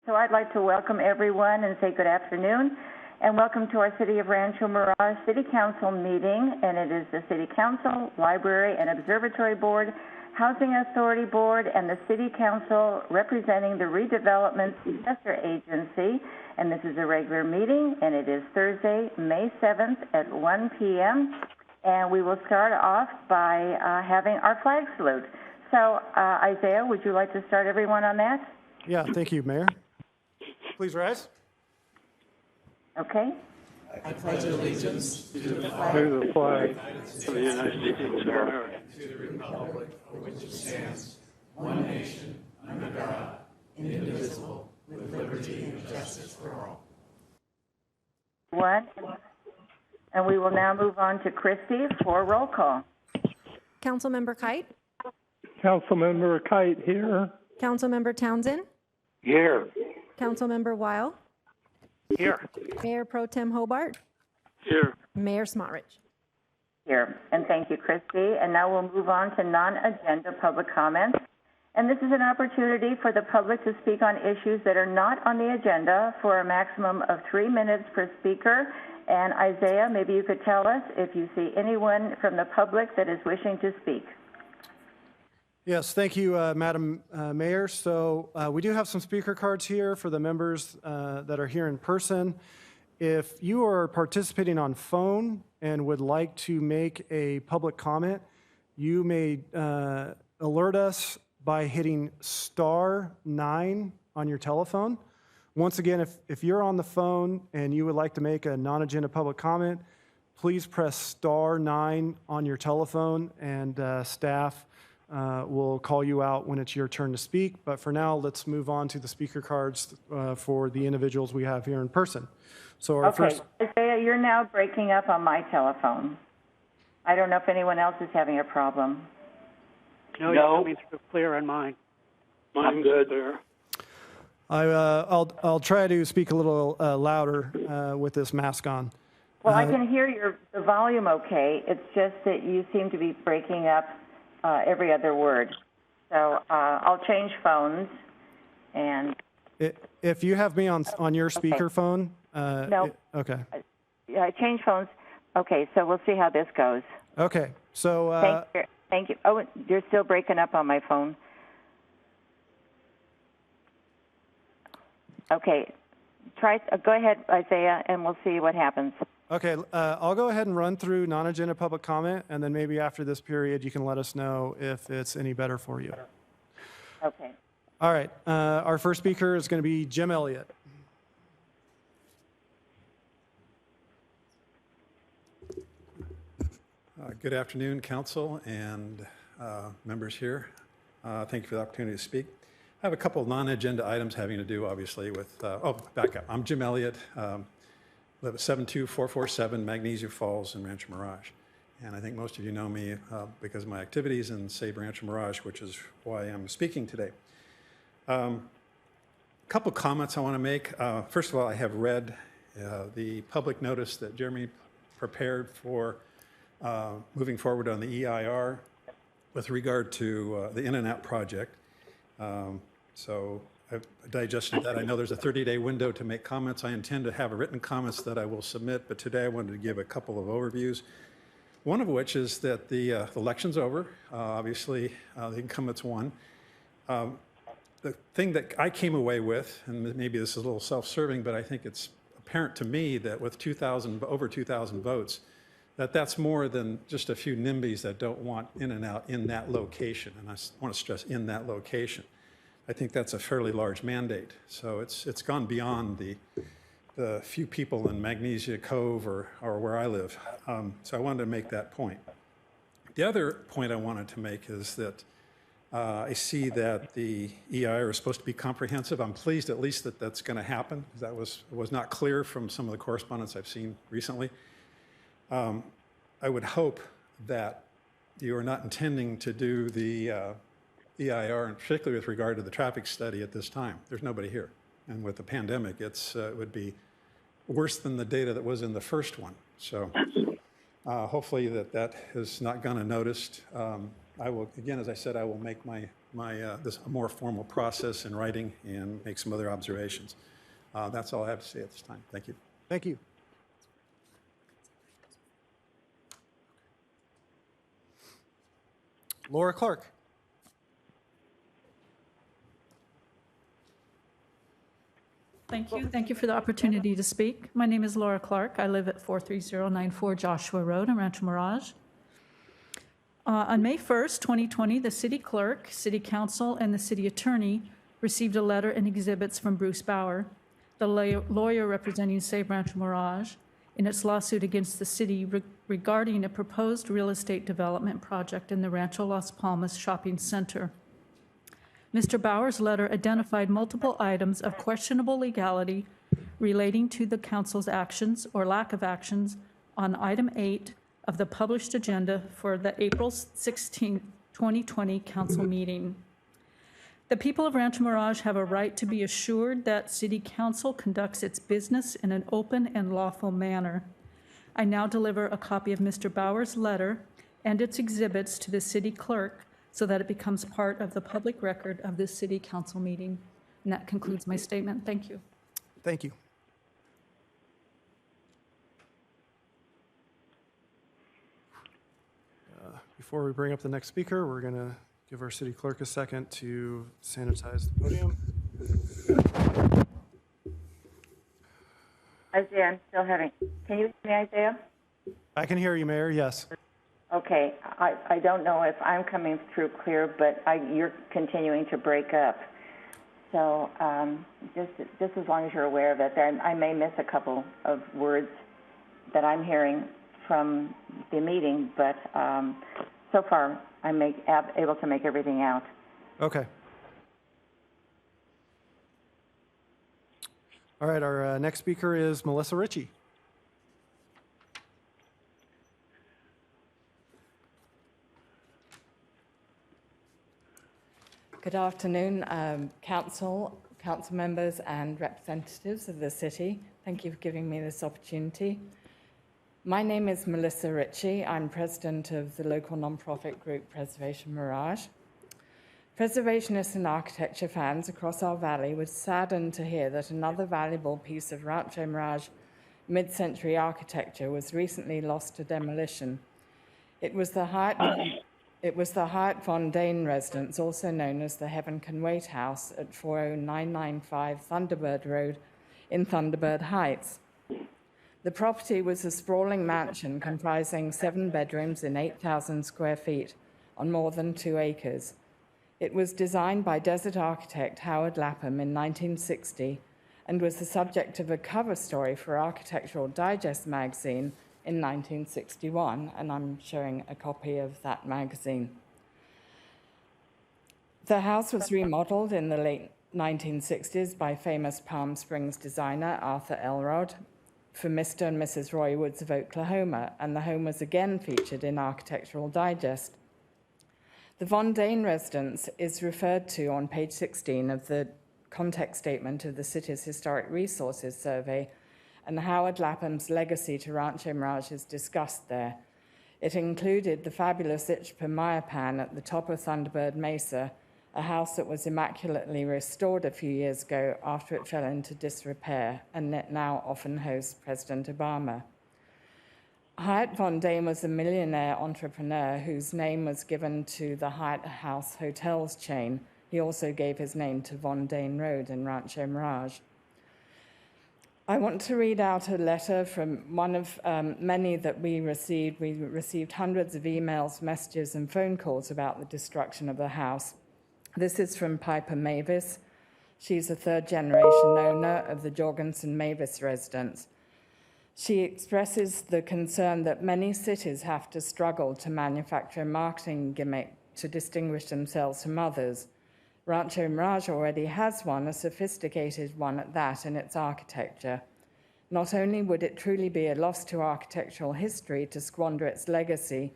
So I'd like to welcome everyone and say good afternoon, and welcome to our City of Rancho Mirage City Council meeting, and it is the City Council, Library and Observatory Board, Housing Authority Board, and the City Council representing the Redevelopment Successor Agency, and this is a regular meeting, and it is Thursday, May 7th at 1 p.m., and we will start off by having our flag salute. So, Isaiah, would you like to start everyone on that? Yeah, thank you, Mayor. Please rise. Okay. I pledge allegiance to the flag of the United States of America, to the republic for which it stands, one nation, under God, indivisible, with liberty and justice for all. And we will now move on to Christie for roll call. Councilmember Kite? Councilmember Kite here. Councilmember Townsend? Here. Councilmember Weil? Here. Mayor Pro Tem Hobart? Here. Mayor Smotrich? Here, and thank you, Christy. And now we'll move on to non-agenda public comments. And this is an opportunity for the public to speak on issues that are not on the agenda for a maximum of 3 minutes per speaker. And Isaiah, maybe you could tell us if you see anyone from the public that is wishing to speak. Yes, thank you, Madam Mayor. So we do have some speaker cards here for the members that are here in person. If you are participating on phone and would like to make a public comment, you may alert us by hitting *9 on your telephone. Once again, if you're on the phone and you would like to make a non-agenda public comment, please press *9 on your telephone, and staff will call you out when it's your turn to speak. But for now, let's move on to the speaker cards for the individuals we have here in person. So our first... Isaiah, you're now breaking up on my telephone. I don't know if anyone else is having a problem. No, you're coming through clear on mine. Mine's good there. I'll try to speak a little louder with this mask on. Well, I can hear the volume okay. It's just that you seem to be breaking up every other word. So I'll change phones. And if you have me on your speakerphone, no. Okay. I changed phones. Okay, so we'll see how this goes. Okay, so thank you. Oh, you're still breaking up on my phone. Okay, go ahead, Isaiah, and we'll see what happens. Okay, I'll go ahead and run through non-agenda public comment, and then maybe after this period, you can let us know if it's any better for you. Okay. All right, our first speaker is going to be Jim Elliott. Good afternoon, Council and members here. Thank you for the opportunity to speak. I have a couple of non-agenda items having to do, obviously, with, back up. I'm Jim Elliott, live at 72447 Magnesia Falls in Rancho Mirage. And I think most of you know me because of my activities in, say, Rancho Mirage, which is why I'm speaking today. A couple comments I want to make. First of all, I have read the public notice that Jeremy prepared for moving forward on the EIR with regard to the In-N-Out project. So I've digested that. I know there's a 30-day window to make comments. I intend to have written comments that I will submit, but today I wanted to give a couple of overviews. One of which is that the election's over. Obviously, the incumbents won. The thing that I came away with, and maybe this is a little self-serving, but I think it's apparent to me that with over 2,000 votes, that's more than just a few NIMBYs that don't want In-N-Out in that location. And I want to stress in that location. I think that's a fairly large mandate. So it's gone beyond the few people in Magnesia Cove or where I live. So I wanted to make that point. The other point I wanted to make is that I see that the EIR is supposed to be comprehensive. I'm pleased at least that that's going to happen. That was not clear from some of the correspondence I've seen recently. I would hope that you are not intending to do the EIR, and particularly with regard to the traffic study at this time. There's nobody here. And with the pandemic, it would be worse than the data that was in the first one. So hopefully that has not gone unnoticed. I will, again, as I said, I will make my this a more formal process in writing and make some other observations. That's all I have to say at this time. Thank you. Thank you. Laura Clark. Thank you. Thank you for the opportunity to speak. My name is Laura Clark. I live at 43094 Joshua Road in Rancho Mirage. On May 1st, 2020, the city clerk, city council, and the city attorney received a letter and exhibits from Bruce Bauer, the lawyer representing Save Rancho Mirage, in its lawsuit against the city regarding a proposed real estate development project in the Rancho Las Palmas shopping center. Mr. Bauer's letter identified multiple items of questionable legality relating to the council's actions or lack of actions on item 8 of the published agenda for the April 16, 2020 council meeting. The people of Rancho Mirage have a right to be assured that City Council conducts its business in an open and lawful manner. I now deliver a copy of Mr. Bauer's letter and its exhibits to the City Clerk so that it becomes part of the public record of this City Council meeting. And that concludes my statement. Thank you. Thank you. Before we bring up the next speaker, we're going to give our city clerk a second to sanitize the podium. Isaiah, I'm still having, can you hear me, Isaiah? I can hear you, Mayor, yes. Okay, I don't know if I'm coming through clear, but you're continuing to break up. So just as long as you're aware of it, I may miss a couple of words that I'm hearing from the meeting, but so far I'm able to make everything out. Okay. All right, our next speaker is Melissa Ritchie. Good afternoon, council members and representatives of the city. Thank you for giving me this opportunity. My name is Melissa Ritchie. I'm president of the local nonprofit group Rancho Mirage. Preservationists and architecture fans across our valley were saddened to hear that another valuable piece of Rancho Mirage mid-century architecture was recently lost to demolition. It was the Hyatt von Dane residence, also known as the Heaven Can Wait House at 40995 Thunderbird Road in Thunderbird Heights. The property was a sprawling mansion comprising 7 bedrooms in 8,000 square feet on more than 2 acres. It was designed by desert architect Howard Lapham in 1960 and was the subject of a cover story for Architectural Digest magazine in 1961, and I'm showing a copy of that magazine. The house was remodeled in the late 1960s by famous Palm Springs designer Arthur Elrod for Mr. and Mrs. Roy Woods of Oklahoma, and the home was again featured in Architectural Digest. The Von Dane residence is referred to on page 16 of the context statement of the city's Historic Resources Survey, and Howard Lapham's legacy to Rancho Mirage is discussed there. It included the fabulous Ichpa Mayapan at the top of Thunderbird Mesa, a house that was immaculately restored a few years ago after it fell into disrepair, and that now often hosts President Obama. Hyatt von Dane was a millionaire entrepreneur whose name was given to the Hyatt House Hotels chain. He also gave his name to Von Dane Road in Rancho Mirage. I want to read out a letter from one of many that we received. We received hundreds of emails, messages, and phone calls about the destruction of the house. This is from Piper Mavis. She's a third-generation owner of the Jorgensen Mavis residence. She expresses the concern that many cities have to struggle to manufacture a marketing gimmick to distinguish themselves from others. Rancho Mirage already has one, a sophisticated one at that, in its architecture. Not only would it truly be a loss to architectural history to squander its legacy,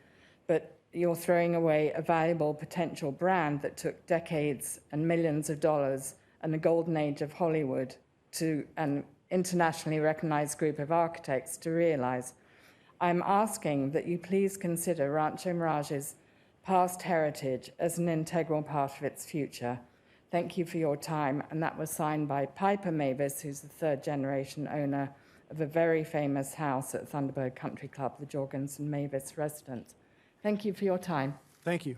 but you're throwing away a valuable potential brand that took decades and millions of dollars and a golden age of Hollywood to an internationally recognized group of architects to realize. I'm asking that you please consider Rancho Mirage's past heritage as an integral part of its future. Thank you for your time. And that was signed by Piper Mavis, who's the third-generation owner of a very famous house at Thunderbird Country Club, the Jorgensen Mavis residence. Thank you for your time. Thank you.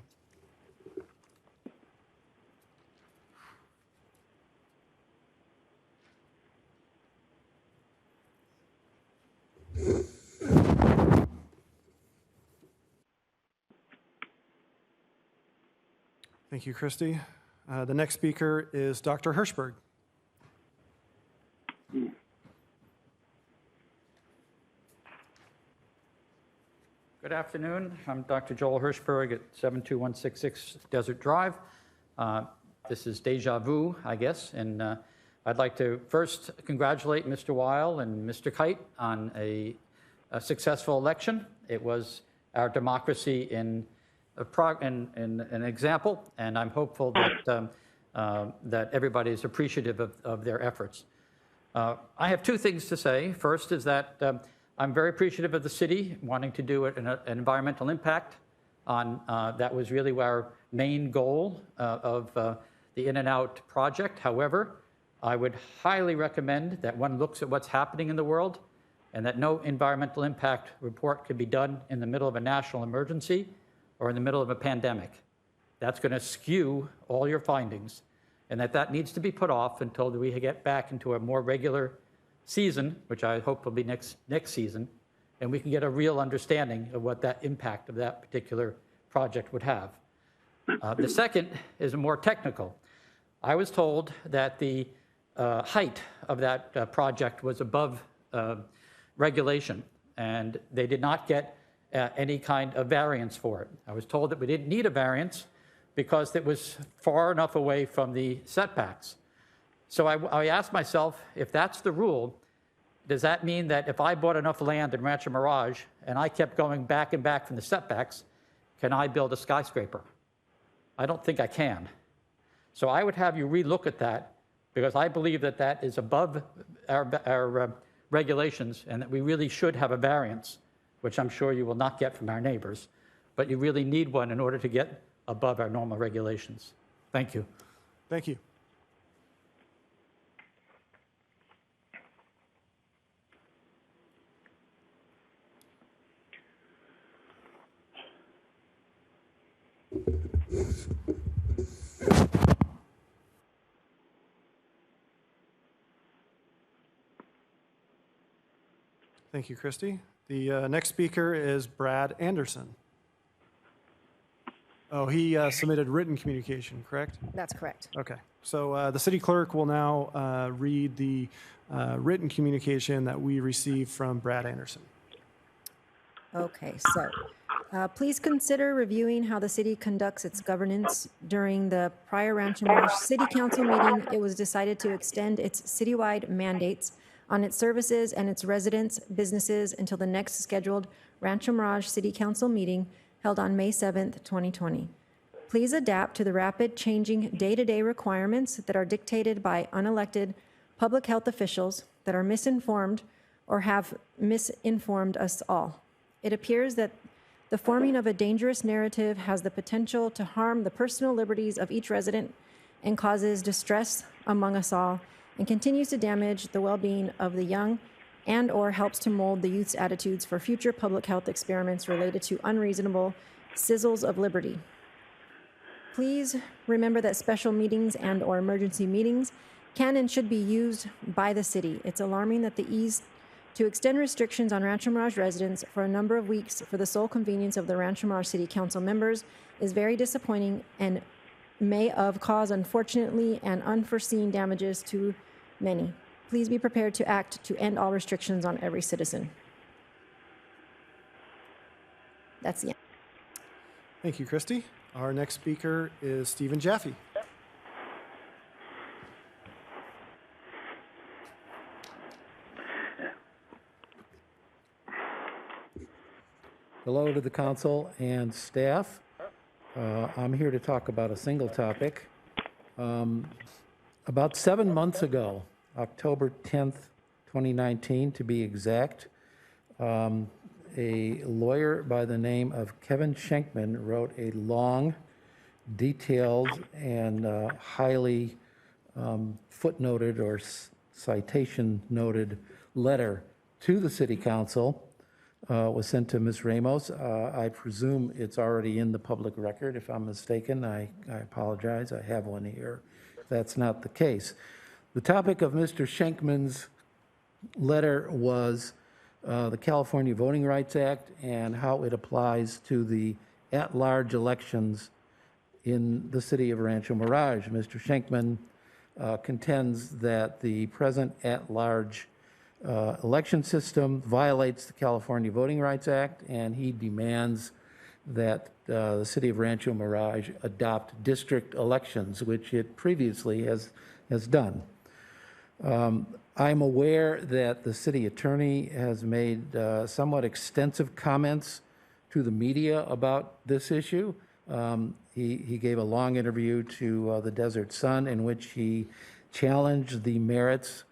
Thank you, Christy. The next speaker is Dr. Hirschberg. Good afternoon. I'm Dr. Joel Hirschberg at 72166 Desert Drive. This is deja vu, I guess, and I'd like to first congratulate Mr. Weil and Mr. Kite on a successful election. It was our democracy in an example, and I'm hopeful that that everybody is appreciative of their efforts. I have two things to say. First is that I'm very appreciative of the city wanting to do an environmental impact on, that was really our main goal of the In-N-Out project. However, I would highly recommend that one looks at what's happening in the world and that no environmental impact report can be done in the middle of a national emergency or in the middle of a pandemic. That's going to skew all your findings, and that needs to be put off until we get back into a more regular season, which I hope will be next season, and we can get a real understanding of what that impact of that particular project would have. The second is more technical. I was told that the height of that project was above regulation, and they did not get any kind of variance for it. I was told that we didn't need a variance because it was far enough away from the setbacks. So I asked myself, if that's the rule, does that mean that if I bought enough land in Rancho Mirage and I kept going back and back from the setbacks, can I build a skyscraper? I don't think I can. So I would have you relook at that, because I believe that that is above our regulations and that we really should have a variance, which I'm sure you will not get from our neighbors, but you really need one in order to get above our normal regulations. Thank you. Thank you. Thank you, Christy. The next speaker is Brad Anderson. Oh, he submitted written communication, correct? That's correct. Okay. So the city clerk will now read the written communication that we received from Brad Anderson. Okay, so please consider reviewing how the city conducts its governance. During the prior Rancho Mirage City Council meeting, it was decided to extend its citywide mandates on its services and its residents' businesses until the next scheduled Rancho Mirage City Council meeting held on May 7th, 2020. Please adapt to the rapid changing day-to-day requirements that are dictated by unelected public health officials that are misinformed or have misinformed us all. It appears that the forming of a dangerous narrative has the potential to harm the personal liberties of each resident and causes distress among us all, and continues to damage the well-being of the young and or helps to mold the youth's attitudes for future public health experiments related to unreasonable sizzles of liberty. Please remember that special meetings and or emergency meetings can and should be used by the city. It's alarming that the ease to extend restrictions on Rancho Mirage residents for a number of weeks for the sole convenience of the Rancho Mirage City Council members is very disappointing and may cause unfortunately and unforeseen damages to many. Please be prepared to act to end all restrictions on every citizen. That's the end. Thank you, Christy. Our next speaker is Stephen Jaffe. Hello to the council and staff. I'm here to talk about a single topic. About 7 months ago, October 10th, 2019 to be exact, a lawyer by the name of Kevin Schenkman wrote a long, detailed, and highly footnoted or citation noted letter to the City Council. Was sent to Ms. Ramos. I presume it's already in the public record. If I'm mistaken, I apologize. I have one here. If that's not the case. The topic of Mr. Schenkman's letter was the California Voting Rights Act and how it applies to the at-large elections in the city of Rancho Mirage. Mr. Schenkman contends that the present at-large election system violates the California Voting Rights Act, and he demands that the city of Rancho Mirage adopt district elections, which it previously has done. I'm aware that the city attorney has made somewhat extensive comments to the media about this issue. He gave a long interview to the Desert Sun in which he challenged the merits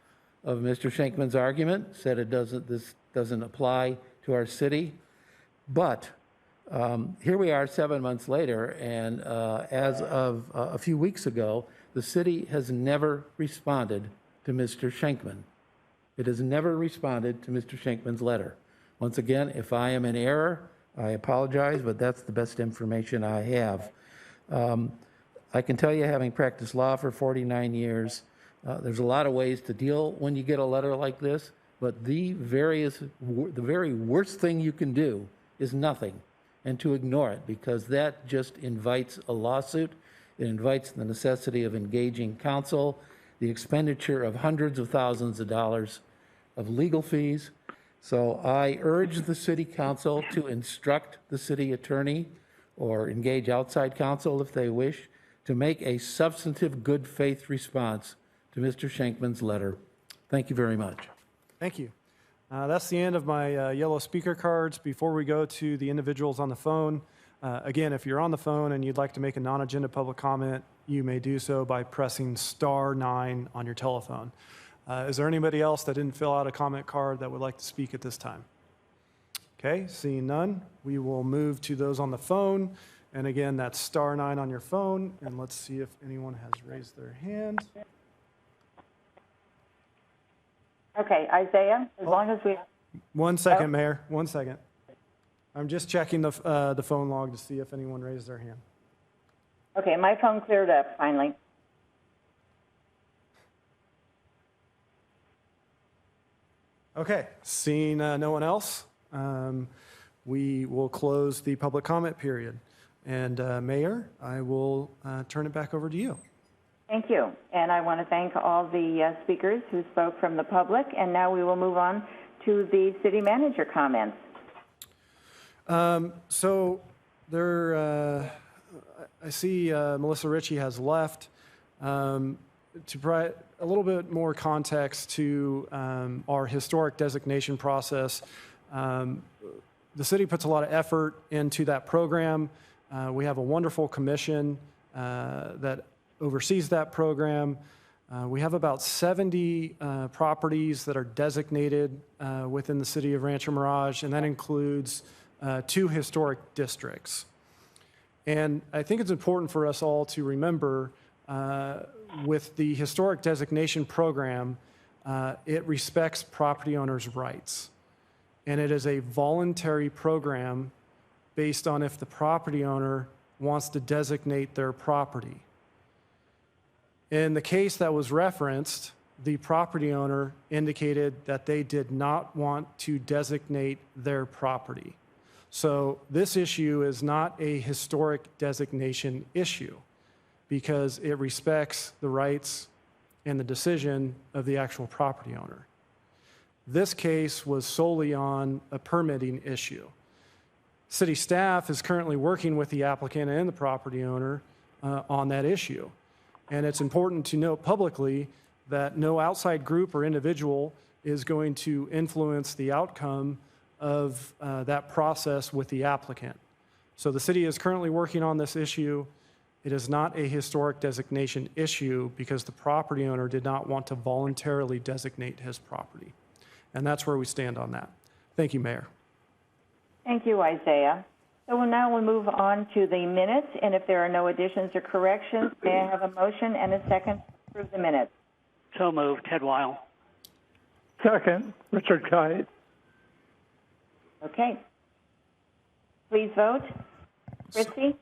of Mr. Schenkman's argument, said this doesn't apply to our city. But here we are 7 months later, and as of a few weeks ago, the city has never responded to Mr. Schenkman. It has never responded to Mr. Schenkman's letter. Once again, if I am in error, I apologize, but that's the best information I have. I can tell you, having practiced law for 49 years, there's a lot of ways to deal when you get a letter like this, but the very worst thing you can do is nothing, and to ignore it, because that just invites a lawsuit. It invites the necessity of engaging counsel, the expenditure of hundreds of thousands of dollars of legal fees. So I urge the city council to instruct the city attorney or engage outside counsel if they wish to make a substantive good faith response to Mr. Schenkman's letter. Thank you very much. Thank you. That's the end of my yellow speaker cards. Before we go to the individuals on the phone, again, if you're on the phone and you'd like to make a non-agenda public comment, you may do so by pressing *9 on your telephone. Is there anybody else that didn't fill out a comment card that would like to speak at this time? Okay, seeing none, we will move to those on the phone. And again, that's *9 on your phone. And let's see if anyone has raised their hand. Okay, Isaiah, as long as we... 1 second, Mayor, 1 second. I'm just checking the phone log to see if anyone raised their hand. Okay, my phone cleared up finally. Okay, seeing no one else, we will close the public comment period. And Mayor, I will turn it back over to you. Thank you. And I want to thank all the speakers who spoke from the public. And now we will move on to the city manager comments. So there, I see Melissa Ritchie has left. To provide a little bit more context to our historic designation process, the city puts a lot of effort into that program. We have a wonderful commission that oversees that program. We have about 70 properties that are designated within the city of Rancho Mirage, and that includes 2 historic districts. And I think it's important for us all to remember with the historic designation program, it respects property owners' rights. And it is a voluntary program based on if the property owner wants to designate their property. In the case that was referenced, the property owner indicated that they did not want to designate their property. So this issue is not a historic designation issue because it respects the rights and the decision of the actual property owner. This case was solely on a permitting issue. City staff is currently working with the applicant and the property owner on that issue. And it's important to note publicly that no outside group or individual is going to influence the outcome of that process with the applicant. So the city is currently working on this issue. It is not a historic designation issue because the property owner did not want to voluntarily designate his property. And that's where we stand on that. Thank you, Mayor. Thank you, Isaiah. So we'll move on to the minutes, and if there are no additions or corrections, may I have a motion and a second to approve the minutes? So moved. Ted Weil. Second, Richard Kite. Okay. Please vote. Christie?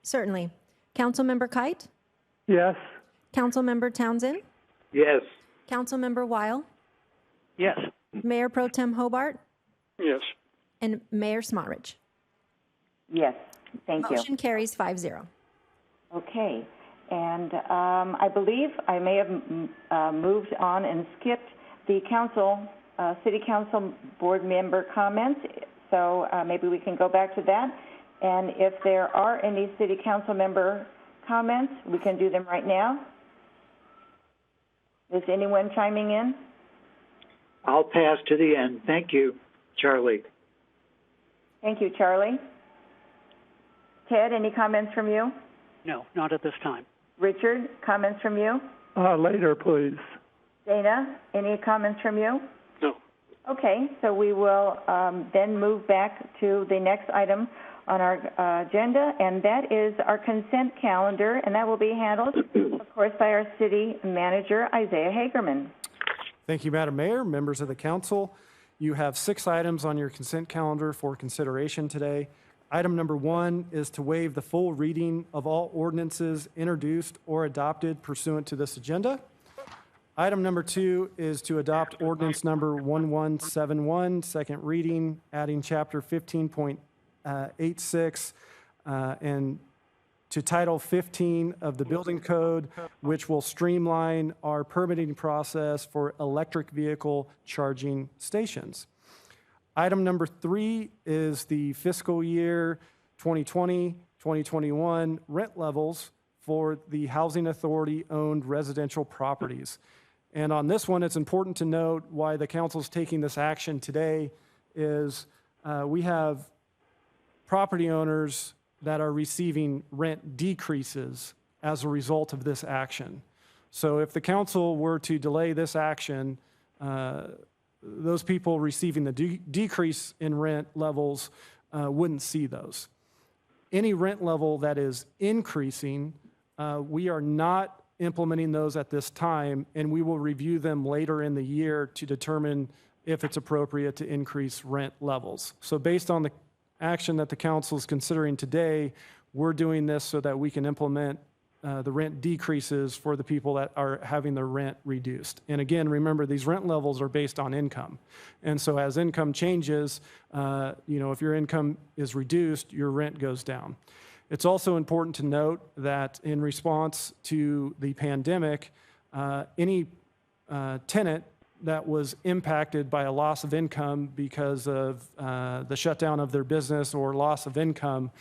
Certainly. Councilmember Kite? Yes. Councilmember Townsend? Yes. Councilmember Weil? Yes. Mayor Pro Tem Hobart? Yes. And Mayor Smotrich? Yes. Thank you. Motion carries 5-0. Okay. And I believe I may have moved on and skipped the city council board member comments. So maybe we can go back to that. And if there are any city council member comments, we can do them right now. Is anyone chiming in? I'll pass to the end. Thank you, Charlie. Thank you, Charlie. Ted, any comments from you? No, not at this time. Richard, comments from you? Later, please. Dana, any comments from you? No. Okay, so we will then move back to the next item on our agenda, and that is our consent calendar, and that will be handled, of course, by our city manager, Isaiah Hagerman. Thank you, Madam Mayor, members of the council. You have 6 items on your consent calendar for consideration today. Item number 1 is to waive the full reading of all ordinances introduced or adopted pursuant to this agenda. Item number 2 is to adopt ordinance number 1171, second reading, adding chapter 15.86 and to Title 15 of the Building Code, which will streamline our permitting process for electric vehicle charging stations. Item number 3 is the fiscal year 2020-2021 rent levels for the Housing Authority-owned residential properties. And on this one, it's important to note why the council's taking this action today is we have property owners that are receiving rent decreases as a result of this action. So if the council were to delay this action, those people receiving the decrease in rent levels wouldn't see those. Any rent level that is increasing, we are not implementing those at this time, and we will review them later in the year to determine if it's appropriate to increase rent levels. So based on the action that the council is considering today, we're doing this so that we can implement the rent decreases for the people that are having their rent reduced. And again, remember, these rent levels are based on income. And so as income changes, if your income is reduced, your rent goes down. It's also important to note that in response to the pandemic, any tenant that was impacted by a loss of income because of the shutdown of their business or loss of income,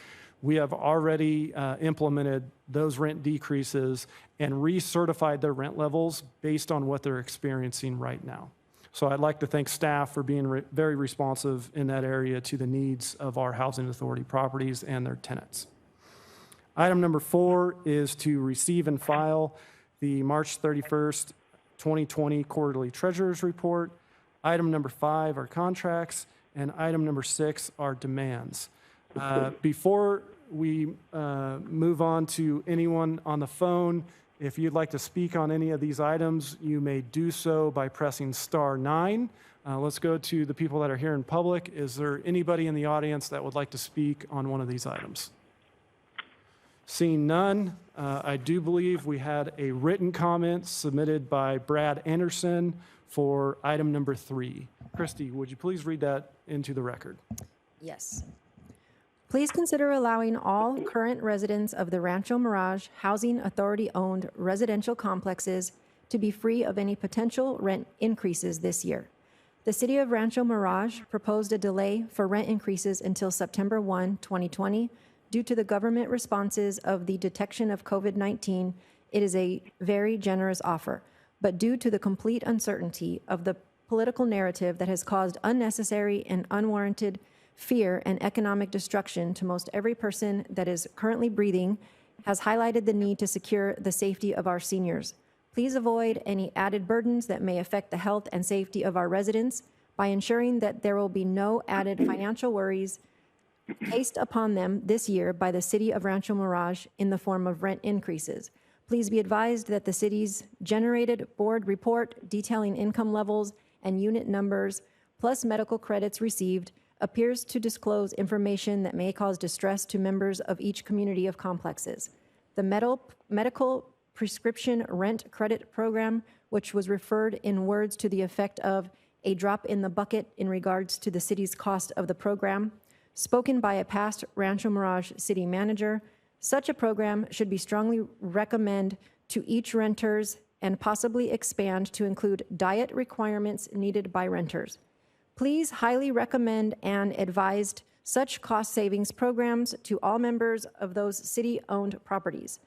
we have already implemented those rent decreases and recertified their rent levels based on what they're experiencing right now. So I'd like to thank staff for being very responsive in that area to the needs of our housing authority properties and their tenants. Item number 4 is to receive and file the March 31st, 2020 quarterly treasurer's report. Item number 5 are contracts, and item number 6 are demands. Before we move on to anyone on the phone, if you'd like to speak on any of these items, you may do so by pressing *9. Let's go to the people that are here in public. Is there anybody in the audience that would like to speak on one of these items? Seeing none, I do believe we had a written comment submitted by Brad Anderson for item number 3. Christy, would you please read that into the record? Yes. Please consider allowing all current residents of the Rancho Mirage Housing Authority-owned residential complexes to be free of any potential rent increases this year. The City of Rancho Mirage proposed a delay for rent increases until September 1, 2020. Due to the government responses of the detection of COVID-19, it is a very generous offer. But due to the complete uncertainty of the political narrative that has caused unnecessary and unwarranted fear and economic destruction to most every person that is currently breathing, has highlighted the need to secure the safety of our seniors. Please avoid any added burdens that may affect the health and safety of our residents. by ensuring that there will be no added financial worries placed upon them this year by the City of Rancho Mirage in the form of rent increases. Please be advised that the city's generated board report detailing income levels and unit numbers, plus medical credits received, appears to disclose information that may cause distress to members of each community of complexes. The medical prescription rent credit program, which was referred in words to the effect of a drop in the bucket in regards to the city's cost of the program, spoken by a past Rancho Mirage city manager, such a program should be strongly recommended to each renters and possibly expand to include diet requirements needed by renters. Please highly recommend and advise such cost savings programs to all members of those city-owned properties.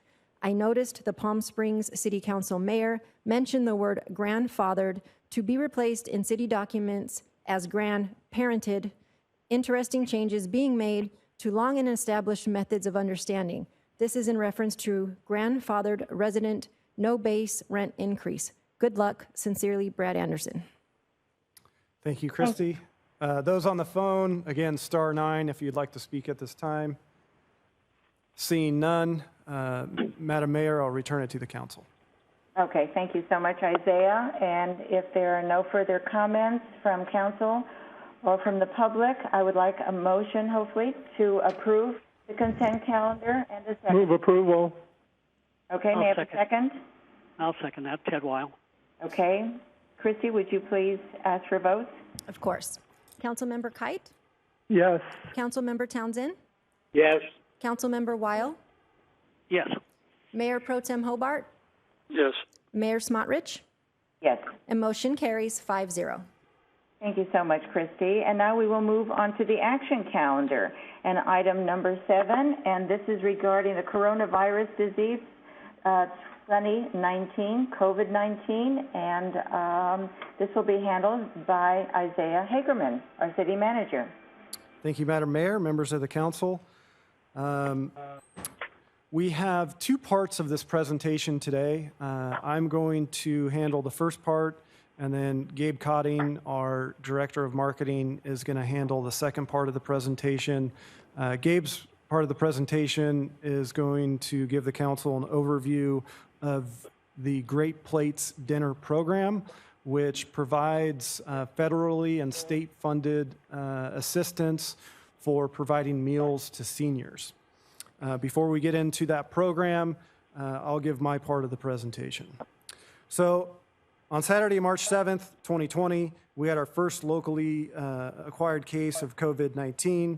I noticed the Palm Springs City Council mayor mentioned the word grandfathered to be replaced in city documents as grandparented. Interesting changes being made to long and established methods of understanding. This is in reference to grandfathered resident, no base rent increase. Good luck. Sincerely, Brad Anderson. Thank you, Christy. Those on the phone, again, *9 if you'd like to speak at this time. Seeing none, Madam Mayor, I'll return it to the council. Okay, thank you so much, Isaiah. And if there are no further comments from council or from the public, I would like a motion, hopefully, to approve the consent calendar and a second. Move approval. Okay, may I have a second? I'll second that. Ted Weil. Okay. Christy, would you please ask for votes? Of course. Councilmember Kite? Yes. Councilmember Townsend? Yes. Councilmember Weil? Yes. Mayor Pro Tem Hobart? Yes. Mayor Smotrich? Yes. And motion carries 5-0. Thank you so much, Christy. And now we will move on to the action calendar and item number 7, and this is regarding the coronavirus disease 2019, COVID-19, and this will be handled by Isaiah Hagerman, our city manager. Thank you, Madam Mayor, members of the council. We have two parts of this presentation today. I'm going to handle the first part, and then Gabe Cotting, our Director of Marketing, is going to handle the second part of the presentation. Gabe's part of the presentation is going to give the council an overview of the Great Plates Dinner Program, which provides federally and state-funded assistance for providing meals to seniors. Before we get into that program, I'll give my part of the presentation. So on Saturday, March 7th, 2020, we had our first locally acquired case of COVID-19.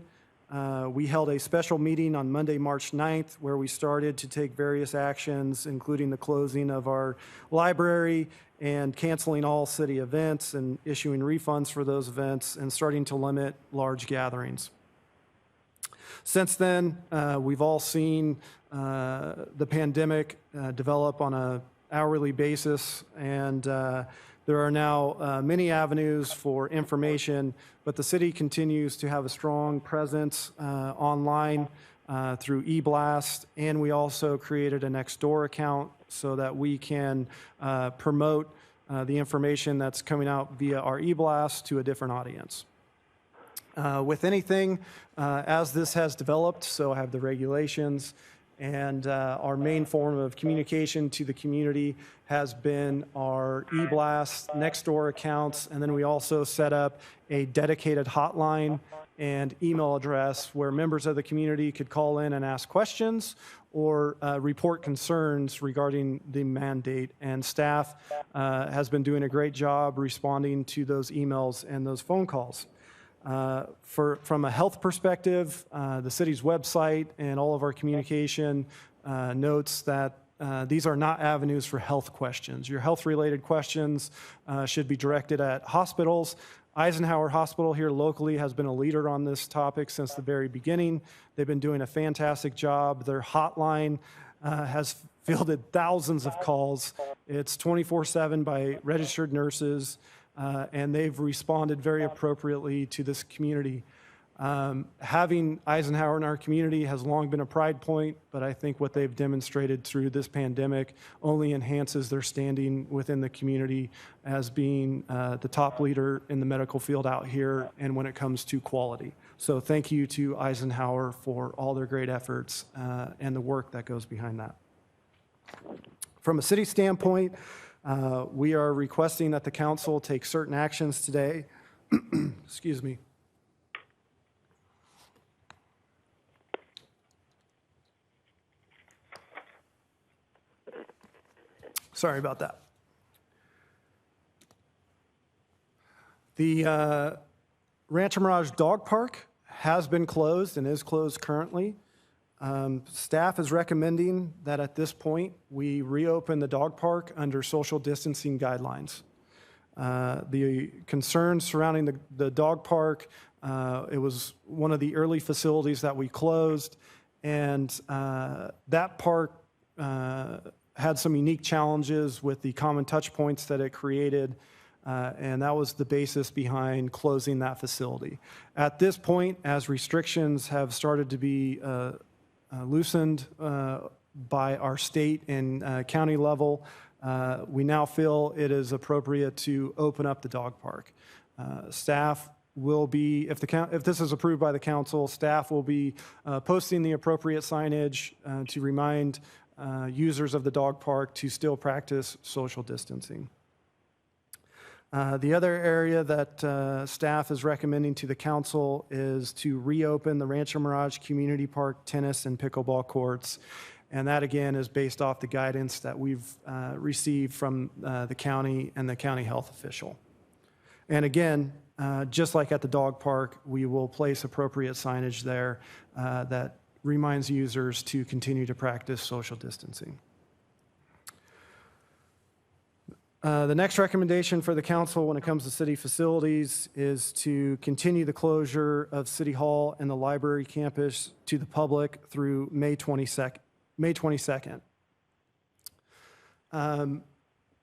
We held a special meeting on Monday, March 9th, where we started to take various actions, including the closing of our library and canceling all city events and issuing refunds for those events and starting to limit large gatherings. Since then, we've all seen the pandemic develop on an hourly basis, and there are now many avenues for information, but the city continues to have a strong presence online through eBlast, and we also created a Nextdoor account so that we can promote the information that's coming out via our eBlast to a different audience. With anything, as this has developed, so have the regulations, and our main form of communication to the community has been our eBlast, Nextdoor accounts, and then we also set up a dedicated hotline and email address where members of the community could call in and ask questions or report concerns regarding the mandate. And staff has been doing a great job responding to those emails and those phone calls. From a health perspective, the city's website and all of our communication notes that these are not avenues for health questions. Your health-related questions should be directed at hospitals. Eisenhower Hospital here locally has been a leader on this topic since the very beginning. They've been doing a fantastic job. Their hotline has fielded thousands of calls. It's 24/7 by registered nurses. And they've responded very appropriately to this community. Having Eisenhower in our community has long been a pride point, but I think what they've demonstrated through this pandemic only enhances their standing within the community as being the top leader in the medical field out here and when it comes to quality. So thank you to Eisenhower for all their great efforts and the work that goes behind that. From a city standpoint, we are requesting that the council take certain actions today. Excuse me. Sorry about that. The Rancho Mirage Dog Park has been closed and is closed currently. Staff is recommending that at this point, we reopen the dog park under social distancing guidelines. The concerns surrounding the dog park, it was one of the early facilities that we closed, and that park had some unique challenges with the common touch points that it created, and that was the basis behind closing that facility. At this point, as restrictions have started to be loosened by our state and county level, we now feel it is appropriate to open up the dog park. Staff will be, if this is approved by the council, staff will be posting the appropriate signage to remind users of the dog park to still practice social distancing. The other area that staff is recommending to the council is to reopen the Rancho Mirage Community Park tennis and pickleball courts. And that, again, is based off the guidance that we've received from the county and the county health official. And again, just like at the dog park, we will place appropriate signage there that reminds users to continue to practice social distancing. The next recommendation for the council when it comes to city facilities is to continue the closure of City Hall and the library campus to the public through May 22nd.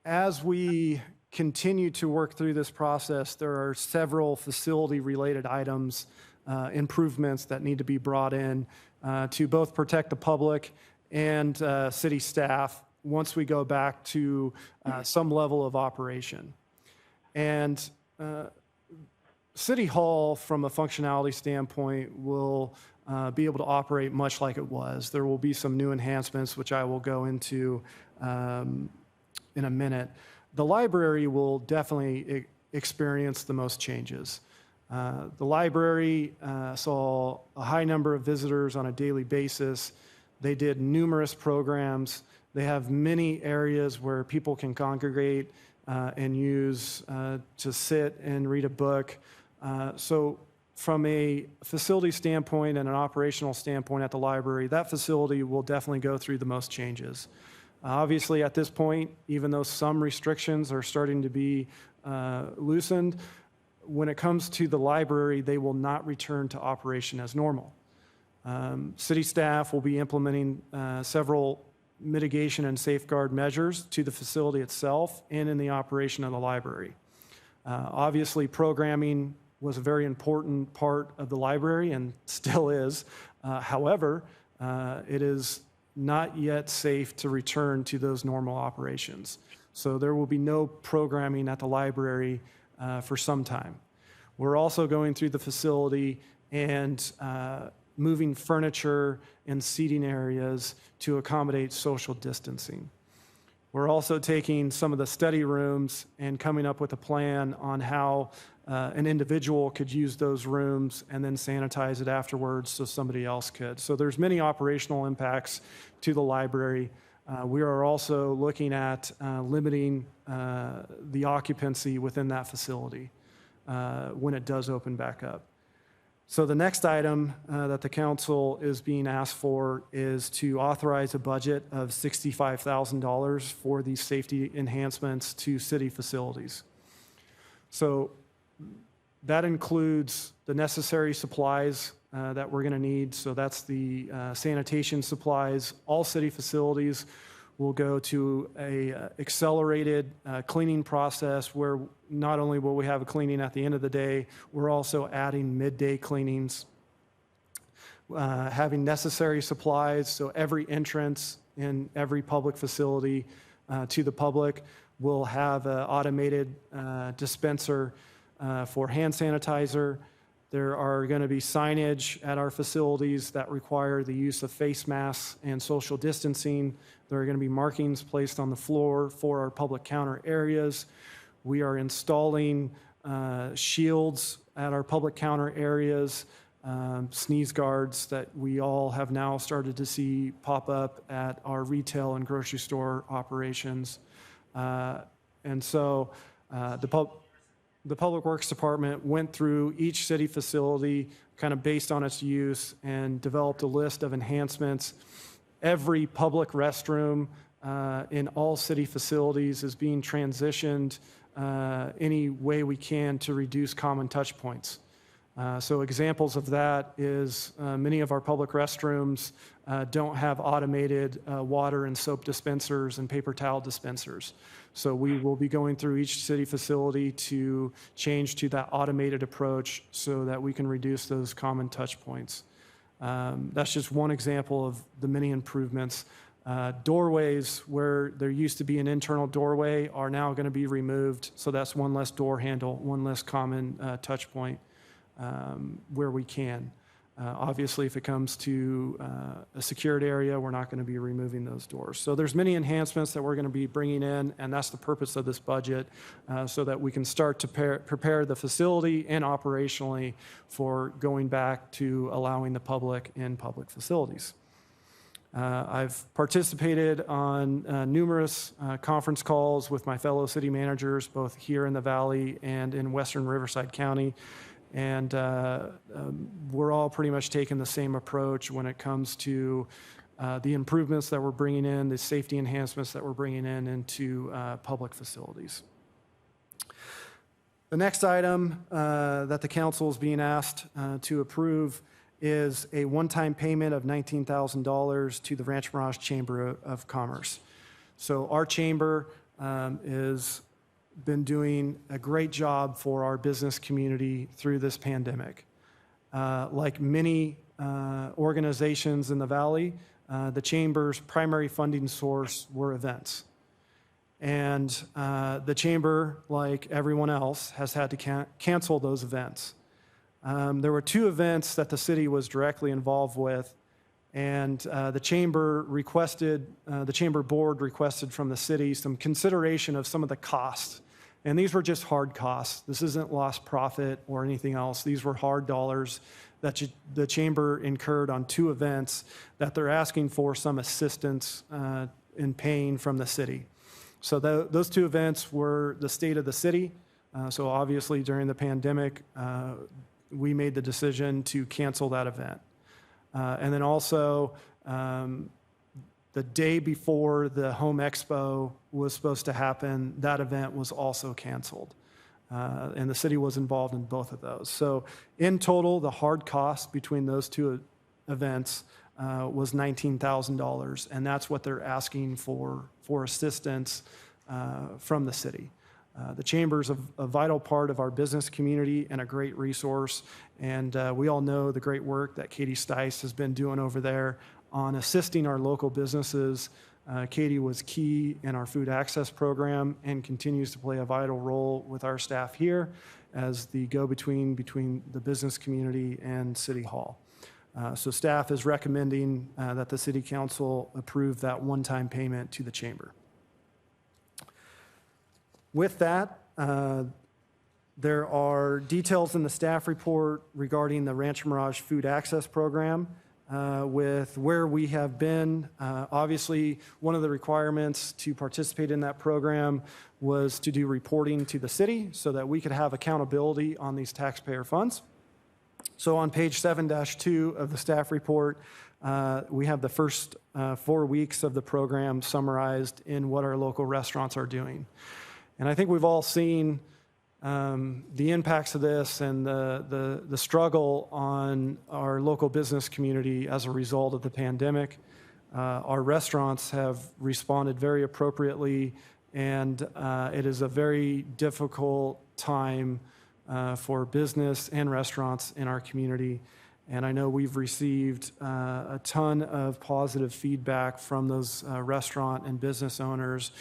As we continue to work through this process, there are several facility-related items, improvements that need to be brought in to both protect the public and city staff once we go back to some level of operation. And City Hall, from a functionality standpoint, will be able to operate much like it was. There will be some new enhancements, which I will go into in a minute. The library will definitely experience the most changes. The library saw a high number of visitors on a daily basis. They did numerous programs. They have many areas where people can congregate and use to sit and read a book. So from a facility standpoint and an operational standpoint at the library, that facility will definitely go through the most changes. Obviously, at this point, even though some restrictions are starting to be loosened, when it comes to the library, they will not return to operation as normal. City staff will be implementing several mitigation and safeguard measures to the facility itself and in the operation of the library. Obviously, programming was a very important part of the library and still is. However, it is not yet safe to return to those normal operations. So there will be no programming at the library for some time. We're also going through the facility and moving furniture and seating areas to accommodate social distancing. We're also taking some of the study rooms and coming up with a plan on how an individual could use those rooms and then sanitize it afterwards so somebody else could. So there's many operational impacts to the library. We are also looking at limiting the occupancy within that facility when it does open back up. So the next item that the council is being asked for is to authorize a budget of $65,000 for these safety enhancements to city facilities. So that includes the necessary supplies that we're going to need. So that's the sanitation supplies. All city facilities We'll go to a accelerated cleaning process where not only will we have a cleaning at the end of the day, we're also adding midday cleanings, having necessary supplies, so every entrance in every public facility to the public will have an automated dispenser for hand sanitizer. There are going to be signage at our facilities that require the use of face masks and social distancing. There are going to be markings placed on the floor for our public counter areas. We are installing shields at our public counter areas, sneeze guards that we all have now started to see pop up at our retail and grocery store operations. And so the Public Works Department went through each city facility kind of based on its use and developed a list of enhancements. Every public restroom in all city facilities is being transitioned any way we can to reduce common touch points. So examples of that is many of our public restrooms don't have automated water and soap dispensers and paper towel dispensers. So we will be going through each city facility to change to that automated approach so that we can reduce those common touch points. That's just one example of the many improvements. Doorways where there used to be an internal doorway are now going to be removed. So that's one less door handle, one less common touch point where we can. Obviously, if it comes to a secured area, we're not going to be removing those doors. So there's many enhancements that we're going to be bringing in, and that's the purpose of this budget, so that we can start to prepare the facility and operationally for going back to allowing the public in public facilities. I've participated on numerous conference calls with my fellow city managers, both here in the Valley and in Western Riverside County. And we're all pretty much taking the same approach when it comes to the improvements that we're bringing in, the safety enhancements that we're bringing in into public facilities. The next item that the council is being asked to approve is a one-time payment of $19,000 to the Rancho Mirage Chamber of Commerce. So our chamber is been doing a great job for our business community through this pandemic. Like many organizations in the Valley, the Chamber's primary funding source were events. And the Chamber, like everyone else, has had to cancel those events. There were 2 events that the city was directly involved with, and the Chamber board requested from the city some consideration of some of the costs. And these were just hard costs. This isn't lost profit or anything else. These were hard dollars that the Chamber incurred on 2 events that they're asking for some assistance in paying from the city. So those 2 events were the State of the City. So obviously during the pandemic, we made the decision to cancel that event. And then also, the day before the Home Expo was supposed to happen, that event was also canceled. And the city was involved in both of those. So in total, the hard cost between those 2 events was $19,000. And that's what they're asking for assistance from the city. The Chamber's a vital part of our business community and a great resource. And we all know the great work that Katie Stice has been doing over there on assisting our local businesses. Katie was key in our food access program and continues to play a vital role with our staff here as the go-between between the business community and City Hall. So staff is recommending that the City Council approve that one-time payment to the Chamber. With that, there are details in the staff report regarding the Rancho Mirage Food Access Program with where we have been. Obviously, one of the requirements to participate in that program was to do reporting to the city so that we could have accountability on these taxpayer funds. So on page 7-2 of the staff report, we have the first 4 weeks of the program summarized in what our local restaurants are doing. And I think we've all seen the impacts of this and the struggle on our local business community as a result of the pandemic. Our restaurants have responded very appropriately, and it is a very difficult time for business and restaurants in our community. And I know we've received a ton of positive feedback from those restaurant and business owners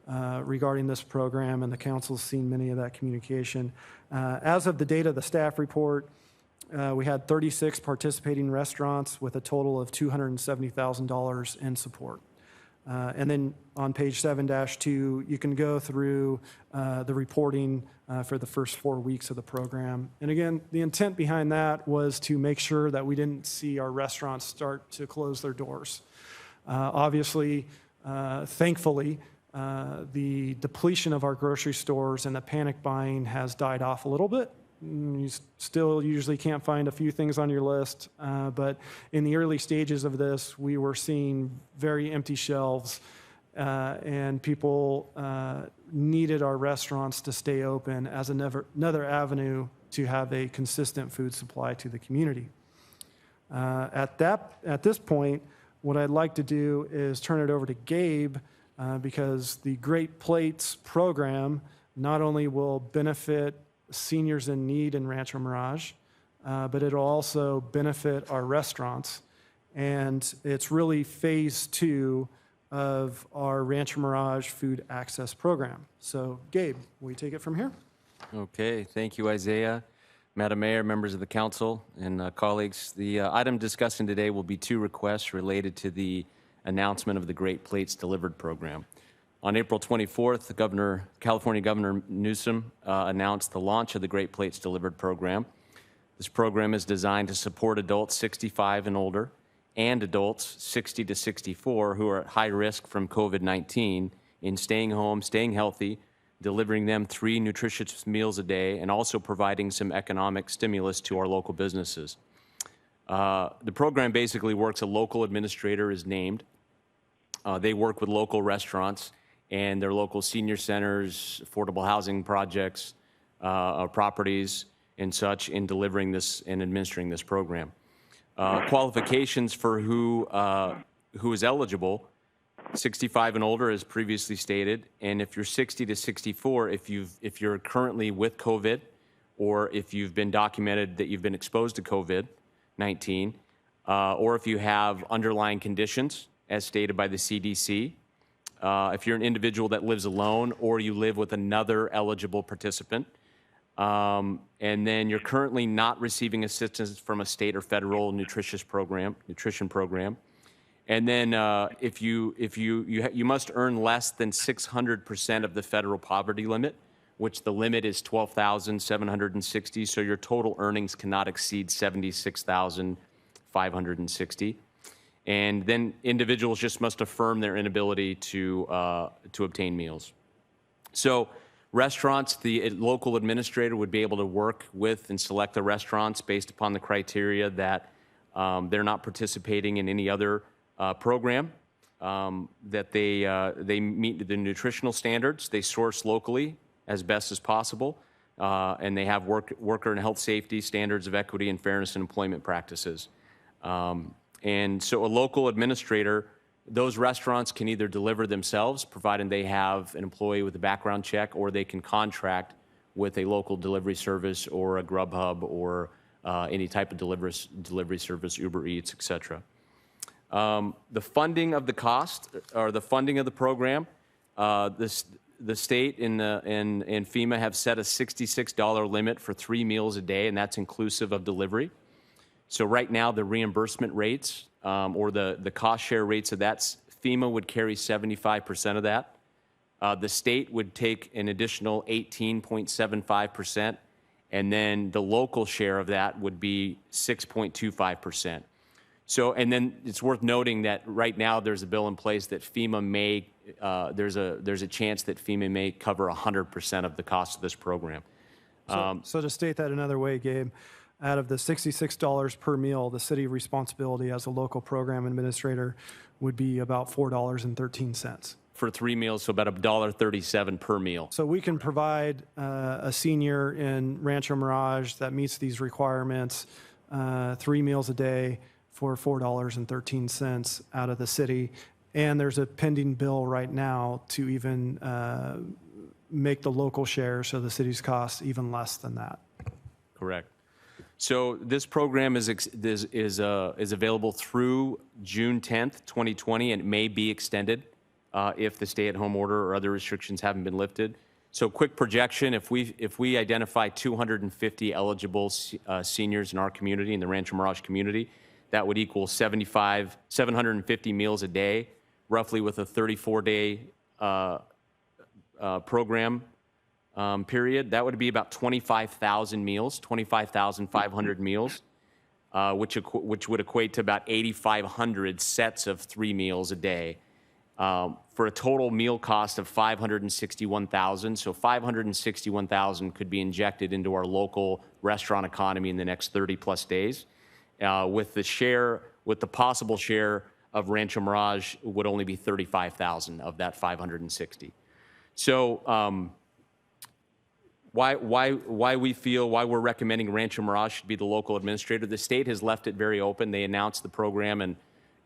regarding this program, and the council's seen many of that communication. As of the date of the staff report, we had 36 participating restaurants with a total of $270,000 in support. And then on page 7-2, you can go through the reporting for the first 4 weeks of the program. And again, the intent behind that was to make sure that we didn't see our restaurants start to close their doors. Obviously, thankfully, the depletion of our grocery stores and the panic buying has died off a little bit. You still usually can't find a few things on your list, but in the early stages of this, we were seeing very empty shelves, and people needed our restaurants to stay open as another avenue to have a consistent food supply to the community. At this point, what I'd like to do is turn it over to Gabe, because the Great Plates program not only will benefit seniors in need in Rancho Mirage, but it'll also benefit our restaurants. And it's really phase 2 of our Rancho Mirage food access program. So Gabe, will you take it from here? Okay, thank you, Isaiah. Madam Mayor, members of the council, and colleagues, the item discussing today will be 2 requests related to the announcement of the Great Plates Delivered program. On April 24th, California Governor Newsom announced the launch of the Great Plates Delivered program. This program is designed to support adults 65 and older and adults 60 to 64 who are at high risk from COVID-19 in staying home, staying healthy, delivering them 3 nutritious meals a day, and also providing some economic stimulus to our local businesses. The program basically works, a local administrator is named. They work with local restaurants and their local senior centers, affordable housing projects, properties, and such in delivering this and administering this program. Qualifications for who is eligible: 65 and older, as previously stated, and if you're 60 to 64, if you're currently with COVID, or if you've been documented that you've been exposed to COVID-19, or if you have underlying conditions, as stated by the CDC. If you're an individual that lives alone or you live with another eligible participant, and then you're currently not receiving assistance from a state or federal nutrition program, and then if you must earn less than 600% of the federal poverty limit, which the limit is $12,760, so your total earnings cannot exceed $76,560. And then individuals just must affirm their inability to obtain meals. So restaurants, the local administrator would be able to work with and select the restaurants based upon the criteria that they're not participating in any other program, that they meet the nutritional standards, they source locally as best as possible, and they have worker and health safety standards of equity and fairness and employment practices. And so a local administrator, those restaurants can either deliver themselves, provided they have an employee with a background check, or they can contract with a local delivery service or a Grubhub or any type of delivery service, Uber Eats, et cetera. The funding of the cost, or the funding of the program, the state and FEMA have set a $66 limit for 3 meals a day, and that's inclusive of delivery. So right now, the reimbursement rates, or the cost share rates of that, FEMA would carry 75% of that. The state would take an additional 18.75%, and then the local share of that would be 6.25%. So, and then it's worth noting that right now there's a bill in place that FEMA may, there's a chance that FEMA may cover 100% of the cost of this program. So to state that another way, Gabe, out of the $66 per meal, the city responsibility as a local program administrator would be about $4.13. For 3 meals, so about $1.37 per meal. So we can provide a senior in Rancho Mirage that meets these requirements 3 meals a day for $4.13 out of the city. And there's a pending bill right now to even make the local share, so the city's costs even less than that. Correct. So this program is available through June 10th, 2020, and it may be extended if the stay-at-home order or other restrictions haven't been lifted. So quick projection, if we identify 250 eligible seniors in our community, in the Rancho Mirage community, that would equal 750 meals a day, roughly with a 34-day program period. That would be about 25,000 meals, 25,500 meals, which would equate to about 8,500 sets of 3 meals a day, for a total meal cost of $561,000. So $561,000 could be injected into our local restaurant economy in the next 30-plus days. With the possible share of Rancho Mirage would only be $35,000 of that $560,000. So why we're recommending Rancho Mirage should be the local administrator. The state has left it very open. They announced the program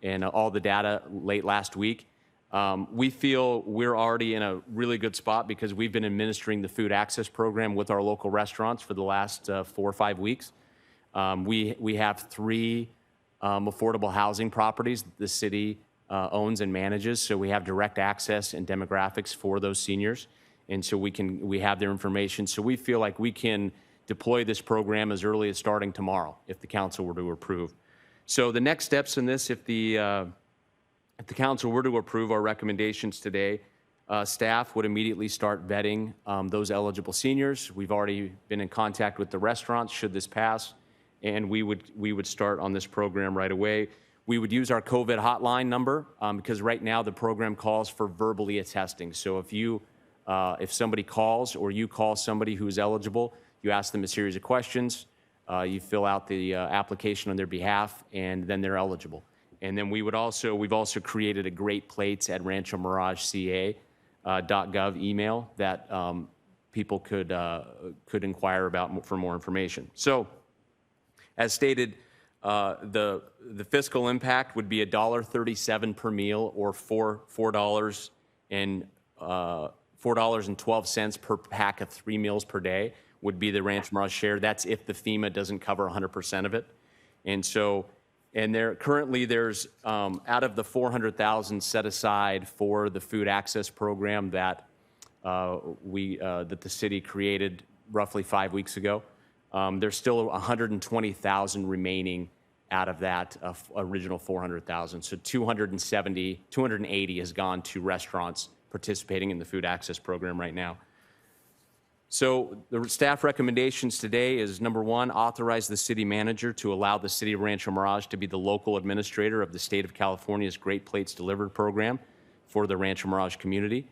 and all the data late last week. We feel we're already in a really good spot because we've been administering the food access program with our local restaurants for the last 4 or 5 weeks. We have 3 affordable housing properties that the city owns and manages, so we have direct access and demographics for those seniors, and so we have their information. So we feel like we can deploy this program as early as starting tomorrow if the council were to approve. So the next steps in this, if the council were to approve our recommendations today, staff would immediately start vetting those eligible seniors. We've already been in contact with the restaurants should this pass, and we would start on this program right away. We would use our COVID hotline number because right now the program calls for verbally attesting. So if somebody calls or you call somebody who is eligible, you ask them a series of questions, you fill out the application on their behalf, and then they're eligible. And then we've also created a Great Plates at Rancho Mirage CA.gov email that people could inquire about for more information. So, as stated, the fiscal impact would be $1.37 per meal, or $4.12 per pack of 3 meals per day would be the Rancho Mirage share. That's if the FEMA doesn't cover 100% of it. And so, currently there's out of the $400,000 set aside for the food access program that that the city created roughly 5 weeks ago. There's still 120,000 remaining out of that original 400,000. So 280 has gone to restaurants participating in the food access program right now. So the staff recommendations today is, number 1, authorize the city manager to allow the city of Rancho Mirage to be the local administrator of the state of California's Great Plates Delivered program for the Rancho Mirage community.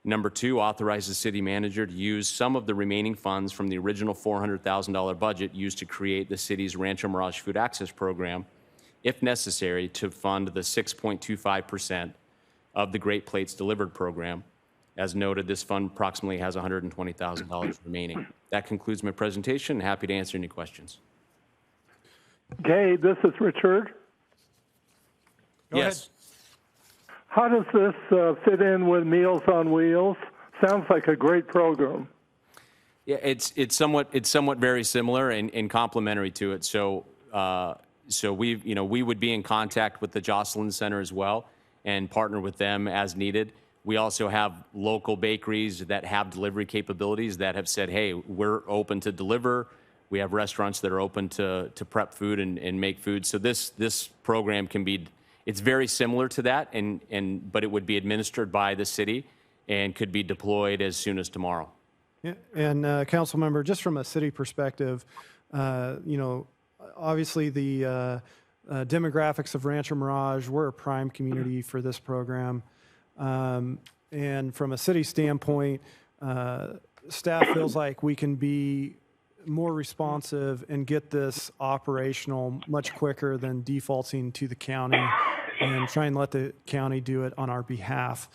Number 2, authorize the city manager to use some of the remaining funds from the original $400,000 budget used to create the city's Rancho Mirage food access program, if necessary, to fund the 6.25% of the Great Plates Delivered program. As noted, this fund approximately has $120,000 remaining. That concludes my presentation. Happy to answer any questions. Gabe, this is Richard. Yes. How does this fit in with Meals on Wheels? Sounds like a great program. Yeah, it's somewhat very similar and complementary to it. So we would be in contact with the Jocelyn Center as well and partner with them as needed. We also have local bakeries that have delivery capabilities that have said, hey, we're open to deliver. We have restaurants that are open to prep food and make food. So this program it's very similar to that, but it would be administered by the city and could be deployed as soon as tomorrow. Yeah, and Councilmember, just from a city perspective, obviously the demographics of Rancho Mirage, we're a prime community for this program. And from a city standpoint, staff feels like we can be more responsive and get this operational much quicker than defaulting to the county and try and let the county do it on our behalf.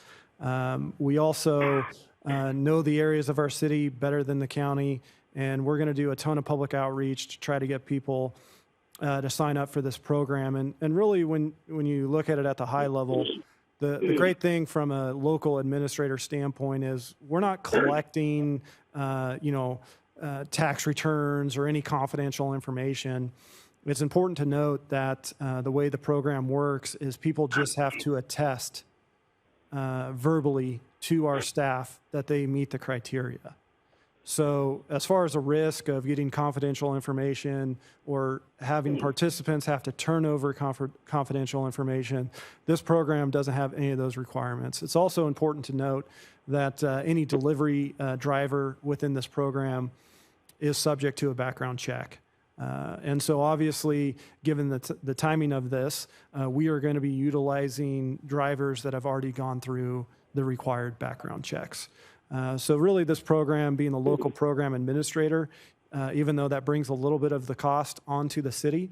We also know the areas of our city better than the county, and we're going to do a ton of public outreach to try to get people to sign up for this program. And really, when you look at it at the high level, the great thing from a local administrator standpoint is we're not collecting, tax returns or any confidential information. It's important to note that the way the program works is people just have to attest verbally to our staff that they meet the criteria. So as far as the risk of getting confidential information or having participants have to turn over confidential information, this program doesn't have any of those requirements. It's also important to note that any delivery driver within this program is subject to a background check. And so obviously, given the timing of this, we are going to be utilizing drivers that have already gone through the required background checks. So really this program, being the local program administrator, even though that brings a little bit of the cost onto the city,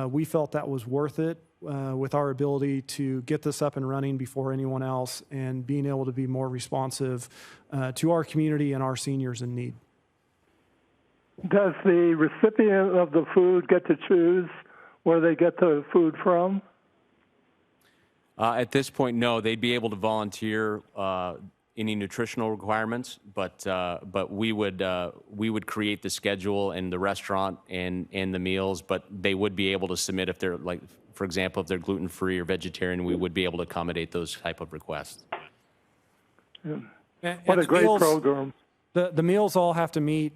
we felt that was worth it with our ability to get this up and running before anyone else and being able to be more responsive to our community and our seniors in need. Does the recipient of the food get to choose where they get the food from? At this point, no. They'd be able to volunteer any nutritional requirements, but we would create the schedule and the restaurant and the meals, but they would be able to submit if they're, like, for example, if they're gluten-free or vegetarian, we would be able to accommodate those type of requests. Yeah. What a great program. The meals all have to meet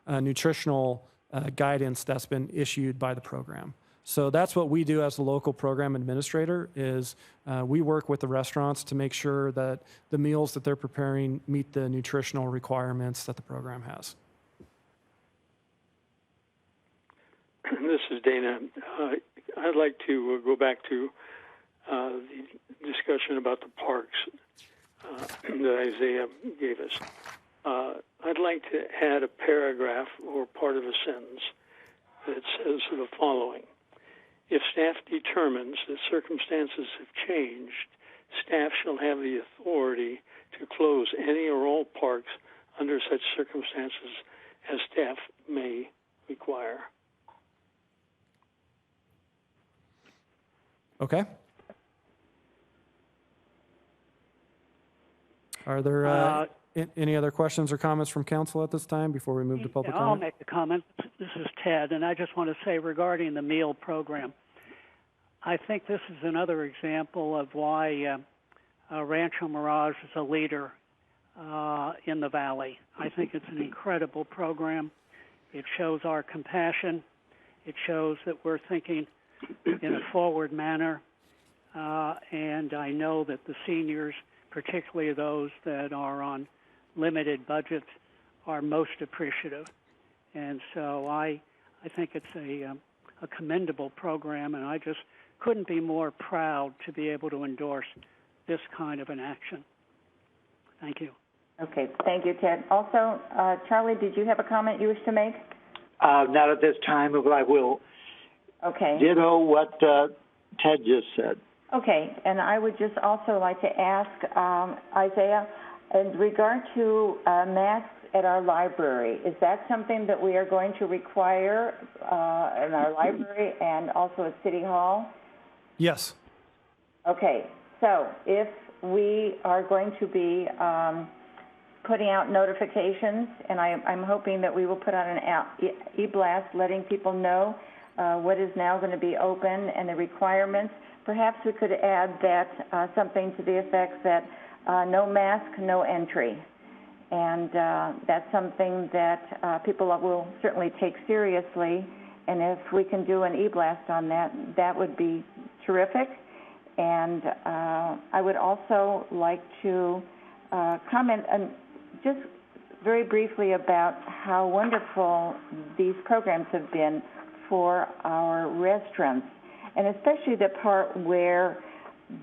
nutritional guidance that's been issued by the program. So that's what we do as the local program administrator is we work with the restaurants to make sure that the meals that they're preparing meet the nutritional requirements that the program has. This is Dana. I'd like to go back to the discussion about the parks that Isaiah gave us. I'd like to add a paragraph or part of a sentence that says the following. If staff determines that circumstances have changed, staff shall have the authority to close any or all parks under such circumstances as staff may require. Okay. Are there any other questions or comments from council at this time before we move to public comment? I'll make the comment. This is Ted, and I just want to say regarding the meal program, I think this is another example of why Rancho Mirage is a leader in the Valley. I think it's an incredible program. It shows our compassion. It shows that we're thinking in a forward manner, and I know that the seniors, particularly those that are on limited budgets, are most appreciative. And so I think it's a commendable program, and I just couldn't be more proud to be able to endorse this kind of an action. Thank you. Okay, thank you, Ted. Also, Charlie, did you have a comment you wish to make? Not at this time, but I will. Okay. Ditto what Ted just said. Okay, and I would just also like to ask Isaiah, in regard to masks at our library, is that something that we are going to require in our library and also at City Hall? Yes. Okay, so if we are going to be putting out notifications, and I'm hoping that we will put out an e-blast letting people know what is now going to be open and the requirements. Perhaps we could add that something to the effect that no mask, no entry. And that's something that people will certainly take seriously. And if we can do an e-blast on that, that would be terrific. And I would also like to comment just very briefly about how wonderful these programs have been for our restaurants, and especially the part where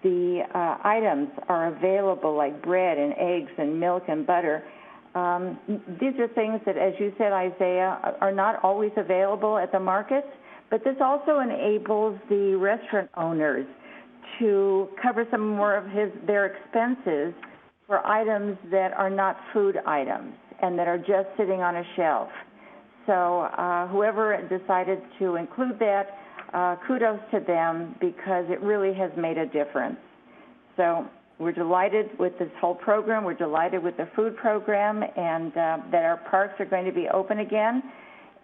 the items are available, like bread and eggs and milk and butter. These are things that, as you said, Isaiah, are not always available at the markets, but this also enables the restaurant owners to cover some more of their expenses for items that are not food items and that are just sitting on a shelf. So whoever decided to include that, kudos to them because it really has made a difference. So we're delighted with this whole program. We're delighted with the food program and that our parks are going to be open again.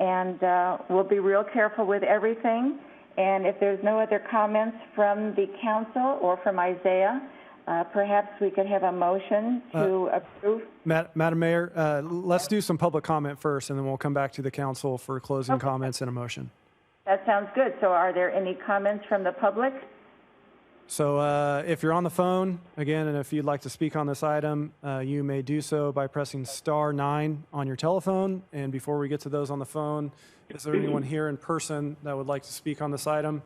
And we'll be real careful with everything. And if there's no other comments from the council or from Isaiah, perhaps we could have a motion to approve. Madam Mayor, let's do some public comment first, and then we'll come back to the council for closing comments and a motion. That sounds good. So are there any comments from the public? So if you're on the phone, again, and if you'd like to speak on this item, you may do so by pressing *9 on your telephone. And before we get to those on the phone, is there anyone here in person that would like to speak on this item?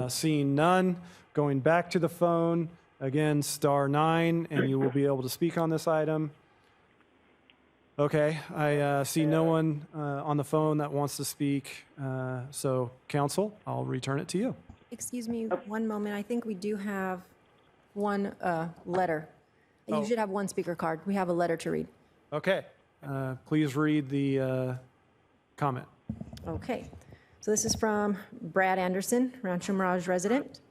Seeing none, going back to the phone, again, *9, and you will be able to speak on this item. Okay, I see no one on the phone that wants to speak. So, council, I'll return it to you. Excuse me one moment. I think we do have one letter. You should have one speaker card. We have a letter to read. Okay. Please read the comment. Okay. So this is from Brad Anderson, Rancho Mirage resident.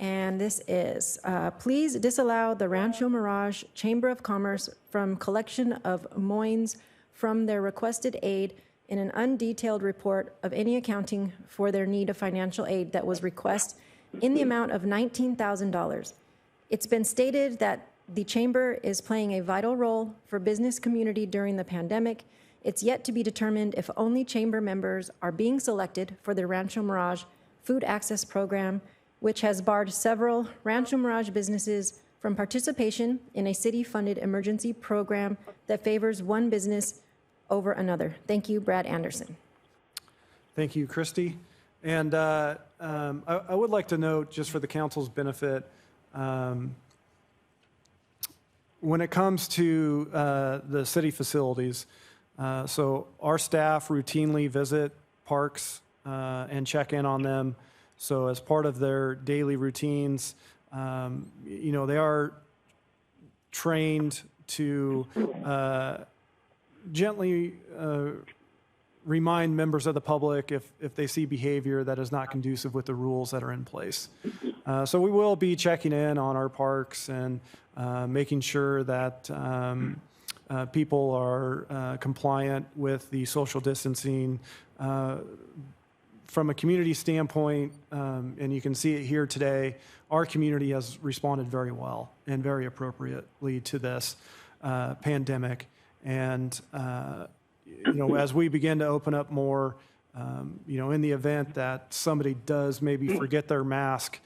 And this is, please disallow the Rancho Mirage Chamber of Commerce from collection of moines from their requested aid in an undetailed report of any accounting for their need of financial aid that was requested in the amount of $19,000. It's been stated that the chamber is playing a vital role for business community during the pandemic. It's yet to be determined if only chamber members are being selected for the Rancho Mirage Food Access Program, which has barred several Rancho Mirage businesses from participation in a city-funded emergency program that favors one business over another. Thank you, Brad Anderson. Thank you, Christy. And I would like to note, just for the council's benefit, when it comes to the city facilities, so our staff routinely visit parks and check in on them. So as part of their daily routines, they are trained to gently remind members of the public if they see behavior that is not conducive with the rules that are in place. So we will be checking in on our parks and making sure that people are compliant with the social distancing. From a community standpoint, and you can see it here today, our community has responded very well and very appropriately to this pandemic. And, as we begin to open up more, in the event that somebody does maybe forget their mask,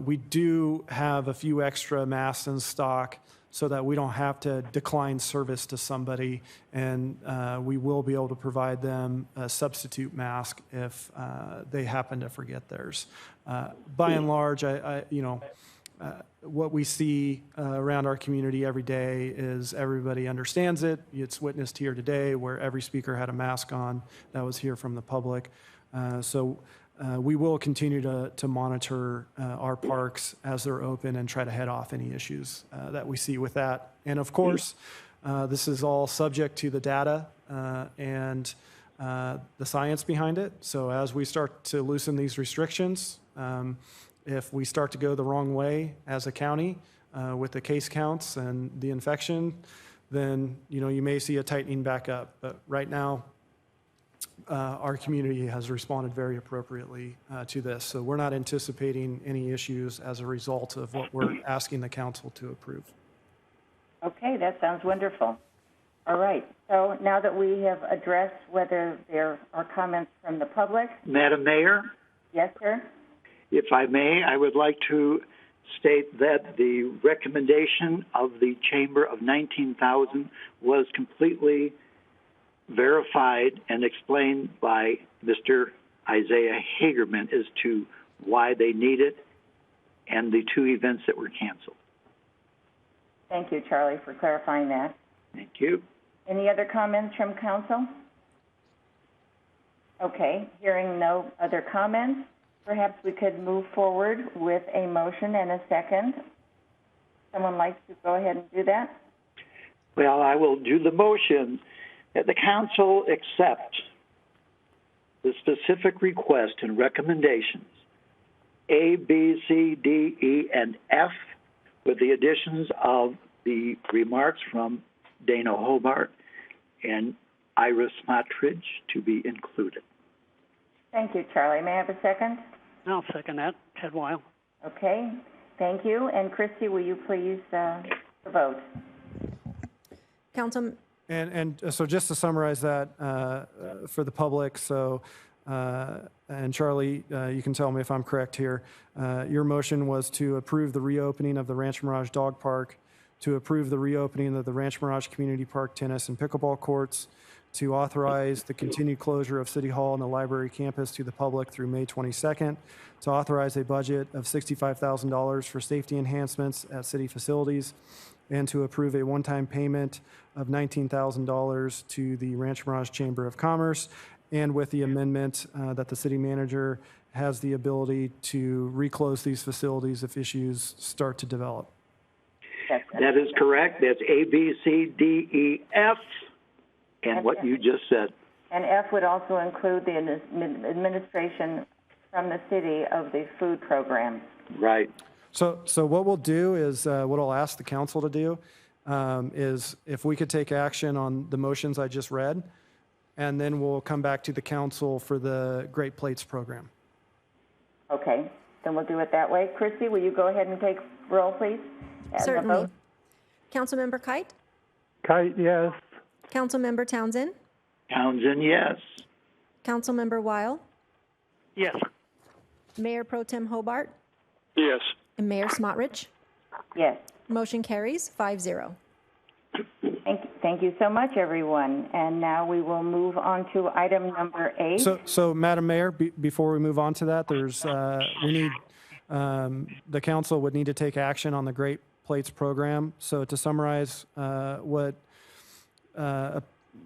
we do have a few extra masks in stock so that we don't have to decline service to somebody, and we will be able to provide them a substitute mask if they happen to forget theirs. By and large, what we see around our community every day is everybody understands it. It's witnessed here today where every speaker had a mask on that was here from the public. So we will continue to monitor our parks as they're open and try to head off any issues that we see with that. And of course, this is all subject to the data and the science behind it. So as we start to loosen these restrictions, if we start to go the wrong way as a county with the case counts and the infection, then you may see a tightening back up. But right now, our community has responded very appropriately to this. So we're not anticipating any issues as a result of what we're asking the council to approve. Okay, that sounds wonderful. All right. So now that we have addressed whether there are comments from the public. Madam Mayor? Yes, sir. If I may, I would like to state that the recommendation of the Chamber of 19,000 was completely verified and explained by Mr. Isaiah Hagerman as to why they need it and the two events that were canceled. Thank you, Charlie, for clarifying that. Thank you. Any other comments from council? Okay, hearing no other comments, perhaps we could move forward with a motion and a second. Someone likes to go ahead and do that? Well, I will do the motion that the council accept the specific request and recommendations A, B, C, D, E, and F with the additions of the remarks from Dana Hobart and Iris Smotrich to be included. Thank you, Charlie. May I have a second? I'll second that. Ted Weil. Okay, thank you. And Christie, will you please vote? And so just to summarize that for the public, so, and Charlie, you can tell me if I'm correct here. Your motion was to approve the reopening of the Rancho Mirage Dog Park, to approve the reopening of the Rancho Mirage Community Park tennis and pickleball courts, to authorize the continued closure of City Hall and the library campus to the public through May 22nd, to authorize a budget of $65,000 for safety enhancements at city facilities, and to approve a one-time payment of $19,000 to the Rancho Mirage Chamber of Commerce, and with the amendment that the city manager has the ability to reclose these facilities if issues start to develop. That is correct. That's A, B, C, D, E, F, and what you just said. And F would also include the administration from the city of the food program. Right. So what we'll do is, what I'll ask the council to do is if we could take action on the motions I just read, and then we'll come back to the council for the Great Plates program. Okay, then we'll do it that way. Christie, will you go ahead and take roll, please? And Certainly. vote? Councilmember Kite? Kite, yes. Councilmember Townsend? Townsend, yes. Councilmember Weil? Yes. Mayor Pro Tem Hobart? Yes. And Mayor Smotrich? Yes. Motion carries 5-0. Thank you so much, everyone. And now we will move on to item number 8. So Madam Mayor, before we move on to that, there's, we need, the council would need to take action on the Great Plates program. So to summarize, what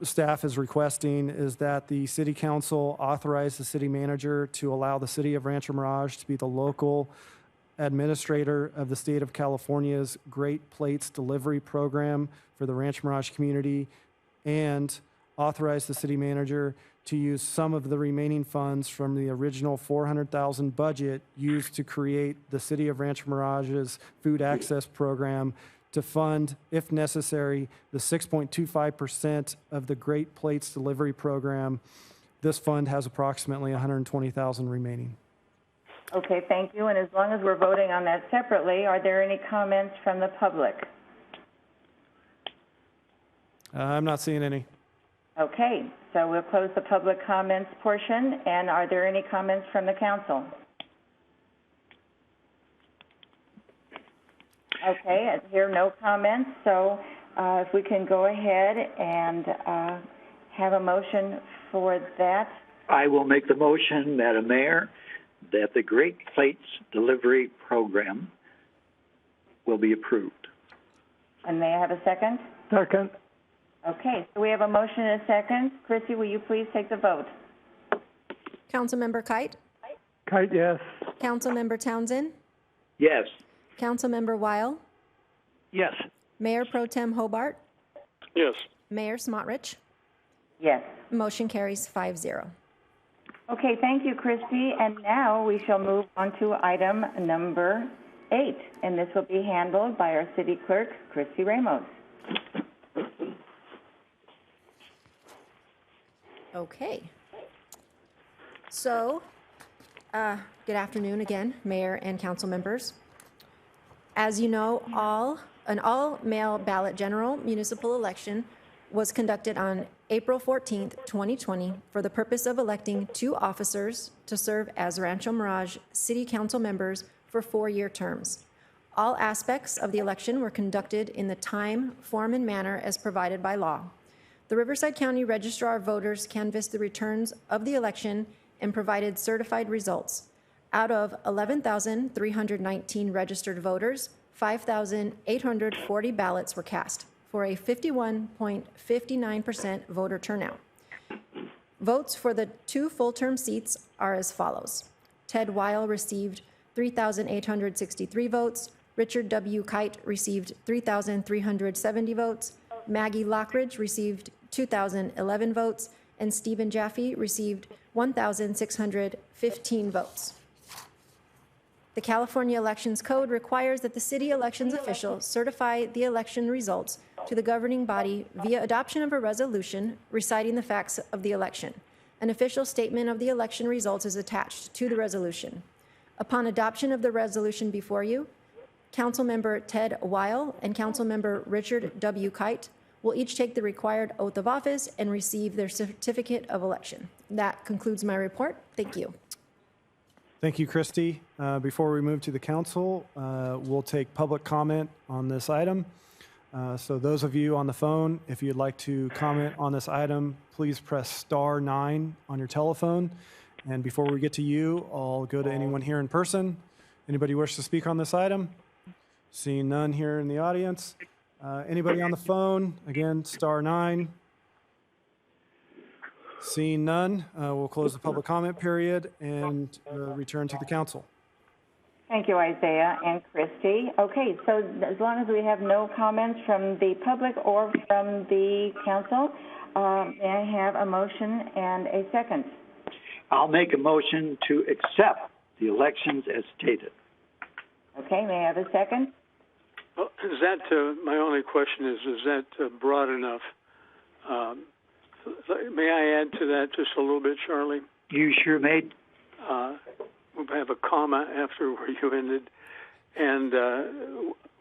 staff is requesting is that the city council authorize the city manager to allow the city of Rancho Mirage to be the local administrator of the state of California's Great Plates delivery program for the Rancho Mirage community, and authorize the city manager to use some of the remaining funds from the original $400,000 budget used to create the city of Rancho Mirage's food access program to fund, if necessary, the 6.25% of the Great Plates delivery program. This fund has approximately $120,000 remaining. Okay, thank you. And as long as we're voting on that separately, are there any comments from the public? I'm not seeing any. Okay, so we'll close the public comments portion. And are there any comments from the council? Okay, I hear no comments. So if we can go ahead and have a motion for that. I will make the motion, Madam Mayor, that the Great Plates delivery program will be approved. And may I have a second? Second. Okay, so we have a motion and a second. Chrissy, will you please take the vote? Councilmember Kite? Kite, yes. Councilmember Townsend? Yes. Councilmember Weil? Yes. Mayor Pro Tem Hobart? Yes. Mayor Smotrich? Yes. Motion carries 5-0. Okay, thank you, Christy. And now we shall move on to item number 8, and this will be handled by our city clerk, Christy Ramos. Okay. So, good afternoon again, Mayor and council members. As you know, an all-mail ballot general municipal election was conducted on April 14th, 2020, for the purpose of electing 2 officers to serve as Rancho Mirage City Council members for 4-year terms. All aspects of the election were conducted in the time, form, and manner as provided by law. The Riverside County Registrar of Voters canvassed the returns of the election and provided certified results. Out of 11,319 registered voters, 5,840 ballots were cast, for a 51.59% voter turnout. Votes for the 2 full-term seats are as follows. Ted Weil received 3,863 votes. Richard W. Kite received 3,370 votes. Maggie Lockridge received 2,011 votes, and Stephen Jaffe received 1,615 votes. The California Elections Code requires that the city elections official certify the election results to the governing body via adoption of a resolution reciting the facts of the election. An official statement of the election results is attached to the resolution. Upon adoption of the resolution before you, Councilmember Ted Weil and Councilmember Richard W. Kite will each take the required oath of office and receive their certificate of election. That concludes my report. Thank you. Thank you, Christy. Before we move to the council, we'll take public comment on this item. So those of you on the phone, if you'd like to comment on this item, please press *9 on your telephone. And before we get to you, I'll go to anyone here in person. Anybody wish to speak on this item? Seeing none here in the audience. Anybody on the phone? Again, *9. Seeing none, we'll close the public comment period and return to the council. Thank you, Isaiah and Christy. Okay, so as long as we have no comments from the public or from the council, may I have a motion and a second? I'll make a motion to accept the elections as stated. Okay, may I have a second? Well, is that, my only question is that broad enough? May I add to that just a little bit, Charlie? You sure may. We'll have a comma after where you ended. And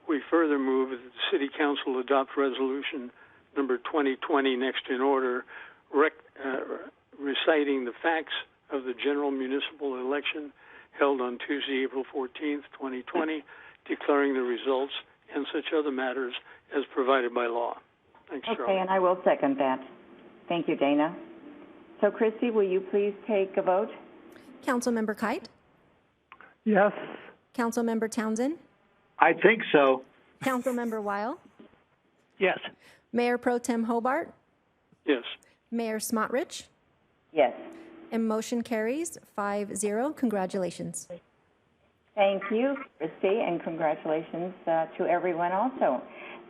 we further move that the City Council adopt resolution number 2020 next in order, reciting the facts of the general municipal election held on Tuesday, April 14th, 2020, declaring the results and such other matters as provided by law. Thanks, Charlie. Okay, and I will second that. Thank you, Dana. So, Christy, will you please take a vote? Councilmember Kite? Yes. Councilmember Townsend? I think so. Councilmember Weil? Yes. Mayor Pro Tem Hobart? Yes. Mayor Smotrich? Yes. And motion carries 5-0. Congratulations. Thank you, Christy, and congratulations to everyone also.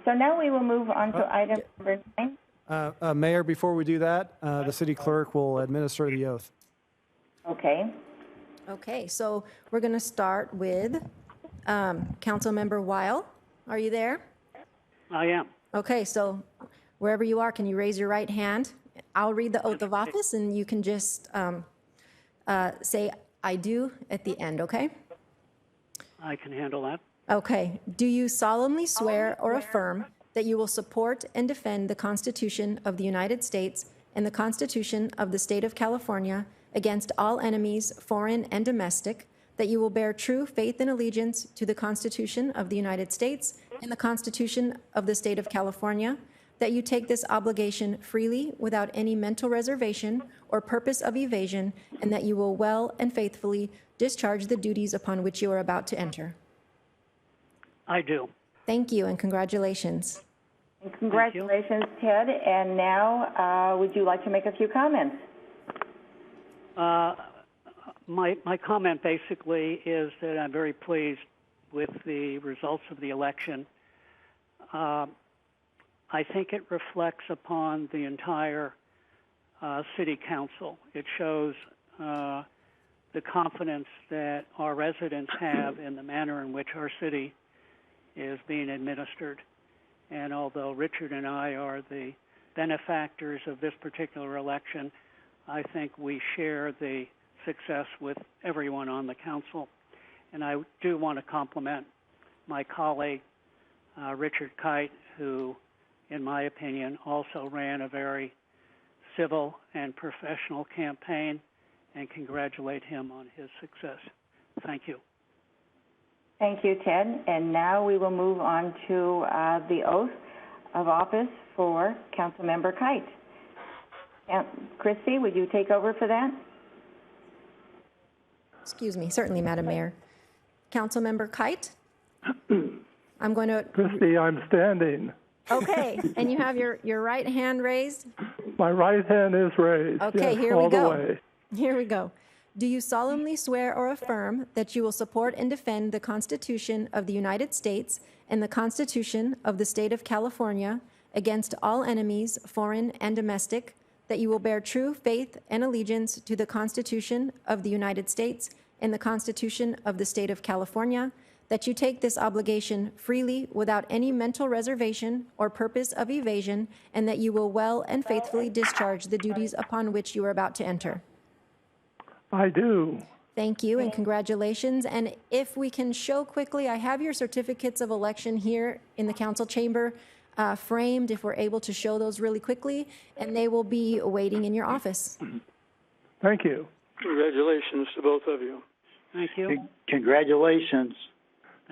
So now we will move on to item number 9. Mayor, before we do that, the city clerk will administer the oath. Okay. Okay, so we're going to start with Councilmember Weil. Are you there? I am. Okay, so wherever you are, can you raise your right hand? I'll read the oath of office, and you can just say, "I do" at the end, okay? I can handle that. Okay. Do you solemnly swear or affirm that you will support and defend the Constitution of the United States and the Constitution of the State of California against all enemies, foreign and domestic, that you will bear true faith and allegiance to the Constitution of the United States and the Constitution of the State of California, that you take this obligation freely without any mental reservation or purpose of evasion, and that you will well and faithfully discharge the duties upon which you are about to enter? I do. Thank you, and congratulations. And congratulations, Ted. And now, would you like to make a few comments? My comment basically is that I'm very pleased with the results of the election. I think it reflects upon the entire city council. It shows the confidence that our residents have in the manner in which our city is being administered. And although Richard and I are the benefactors of this particular election, I think we share the success with everyone on the council. And I do want to compliment my colleague, Richard Kite, who, in my opinion, also ran a very civil and professional campaign, and congratulate him on his success. Thank you. Thank you, Ted. And now we will move on to the oath of office for Councilmember Kite. Christy, would you take over for that? Excuse me. Certainly, Madam Mayor. Councilmember Kite? I'm going to... Christy, I'm standing. Okay. And you have your right hand raised? My right hand is raised. Okay, yes, here we all go. The way. Here we go. Do you solemnly swear or affirm that you will support and defend the Constitution of the United States and the Constitution of the State of California against all enemies, foreign and domestic, that you will bear true faith and allegiance to the Constitution of the United States and the Constitution of the State of California, that you take this obligation freely without any mental reservation or purpose of evasion, and that you will well and faithfully discharge the duties upon which you are about to enter. I do. Thank you and congratulations. And if we can show quickly, I have your certificates of election here in the council chamber framed, if we're able to show those really quickly, and they will be waiting in your office. Thank you. Congratulations to both of you. Thank you. Congratulations.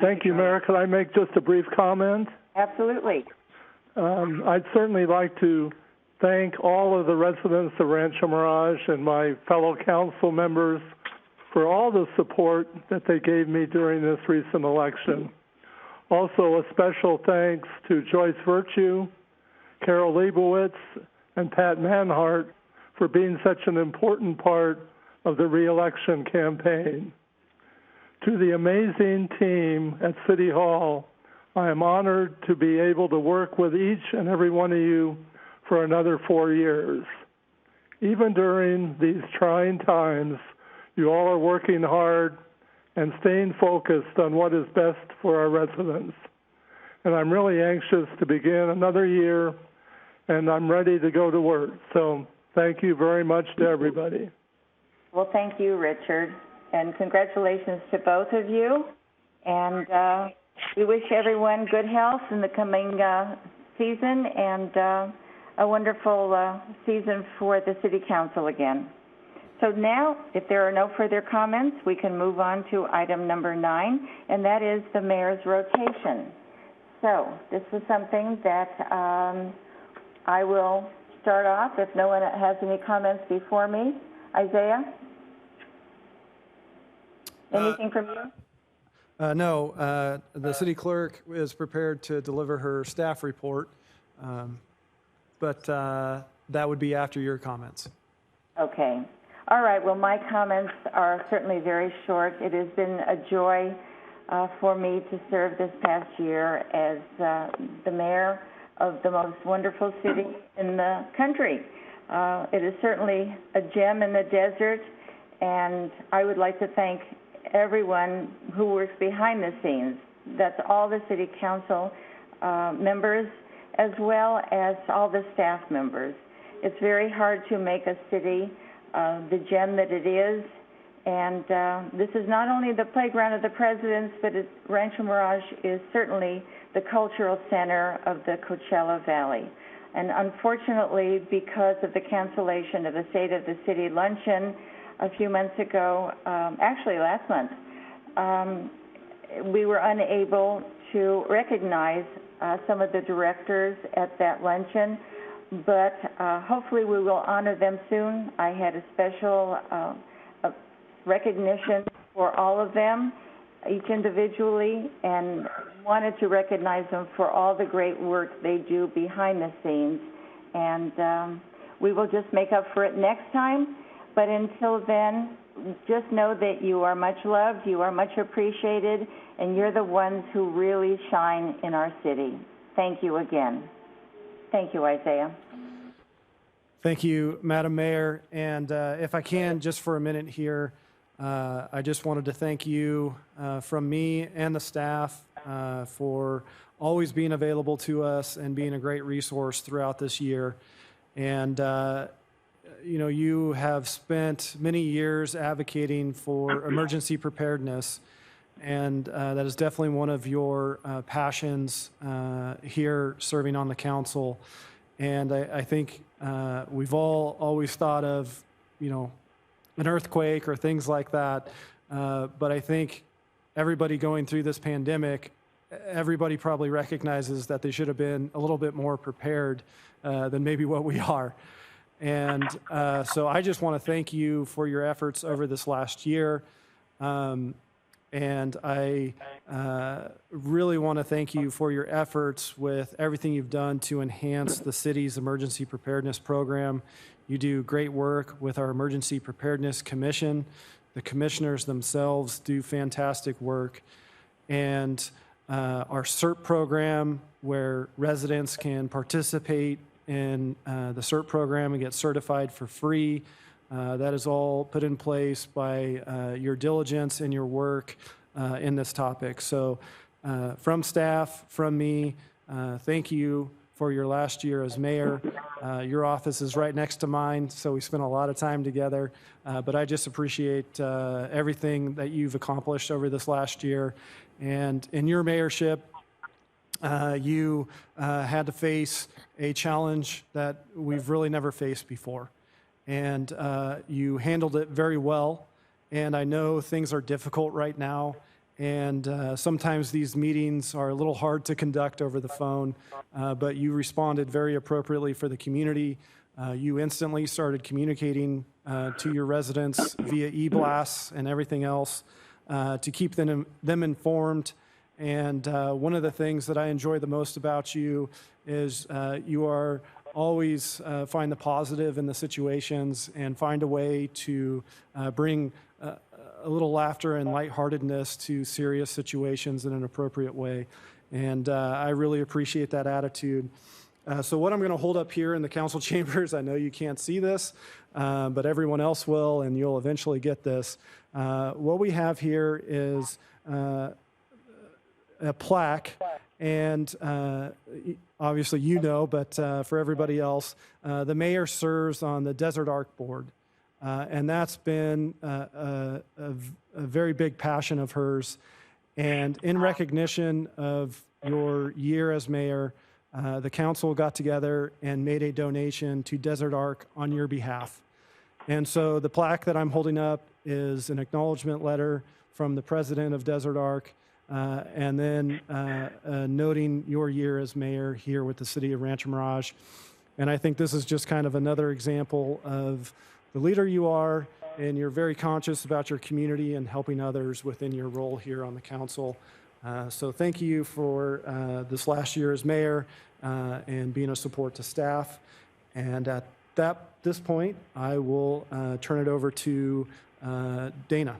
Thank you, Mayor. Could I make just a brief comment? Absolutely. I'd certainly like to thank all of the residents of Rancho Mirage and my fellow council members for all the support that they gave me during this recent election. Also, a special thanks to Joyce Virtue, Carol Leibowitz, and Pat Manhart for being such an important part of the re-election campaign. To the amazing team at City Hall, I am honored to be able to work with each and every one of you for another 4 years. Even during these trying times, you all are working hard and staying focused on what is best for our residents. And I'm really anxious to begin another year, and I'm ready to go to work. So thank you very much to everybody. Well, thank you, Richard, and congratulations to both of you. And we wish everyone good health in the coming season and a wonderful season for the City Council again. So now, if there are no further comments, we can move on to item number 9, and that is the mayor's rotation. So this is something that I will start off if no one has any comments before me. Isaiah? Anything from you? No, the city clerk is prepared to deliver her staff report, but that would be after your comments. Okay. All right. Well, my comments are certainly very short. It has been a joy for me to serve this past year as the mayor of the most wonderful city in the country. It is certainly a gem in the desert, and I would like to thank everyone who works behind the scenes. That's all the city council members, as well as all the staff members. It's very hard to make a city the gem that it is, and this is not only the playground of the presidents, but Rancho Mirage is certainly the cultural center of the Coachella Valley. And unfortunately, because of the cancellation of the State of the City luncheon a few months ago, actually last month, we were unable to recognize some of the directors at that luncheon, but hopefully we will honor them soon. I had a special recognition for all of them, each individually, and wanted to recognize them for all the great work they do behind the scenes. And we will just make up for it next time. But until then, just know that you are much loved, you are much appreciated, and you're the ones who really shine in our city. Thank you again. Thank you, Isaiah. Thank you, Madam Mayor. And if I can, just for a minute here, I just wanted to thank you from me and the staff for always being available to us and being a great resource throughout this year. And you know, you have spent many years advocating for emergency preparedness, and that is definitely one of your passions here serving on the council. And I think we've all always thought of, you know, an earthquake or things like that, but I think everybody going through this pandemic, everybody probably recognizes that they should have been a little bit more prepared than maybe what we are. And so I just want to thank you for your efforts over this last year. And I really want to thank you for your efforts with everything you've done to enhance the city's emergency preparedness program. You do great work with our Emergency Preparedness Commission. The commissioners themselves do fantastic work. And our CERT program, where residents can participate in the CERT program and get certified for free. That is all put in place by your diligence and your work in this topic. So from staff, from me, thank you for your last year as mayor. Your office is right next to mine, so we spent a lot of time together. But I just appreciate everything that you've accomplished over this last year. And in your mayorship, you had to face a challenge that we've really never faced before. And you handled it very well. And I know things are difficult right now. And sometimes these meetings are a little hard to conduct over the phone, but you responded very appropriately for the community. You instantly started communicating to your residents via e-blasts and everything else to keep them informed. And one of the things that I enjoy the most about you is you are always find the positive in the situations and find a way to bring a little laughter and lightheartedness to serious situations in an appropriate way. And I really appreciate that attitude. So what I'm going to hold up here in the council chambers, I know you can't see this, but everyone else will, and you'll eventually get this. What we have here is a plaque, and obviously you know, but for everybody else, the mayor serves on the Desert Arc Board. And that's been a very big passion of hers. And in recognition of your year as mayor, the council got together and made a donation to Desert Arc on your behalf. And so the plaque that I'm holding up is an acknowledgement letter from the president of Desert Arc, and then noting your year as mayor here with the city of Rancho Mirage. And I think this is just kind of another example of the leader you are, and you're very conscious about your community and helping others within your role here on the council. So thank you for this last year as mayor and being a support to staff. And at this point, I will turn it over to Dana.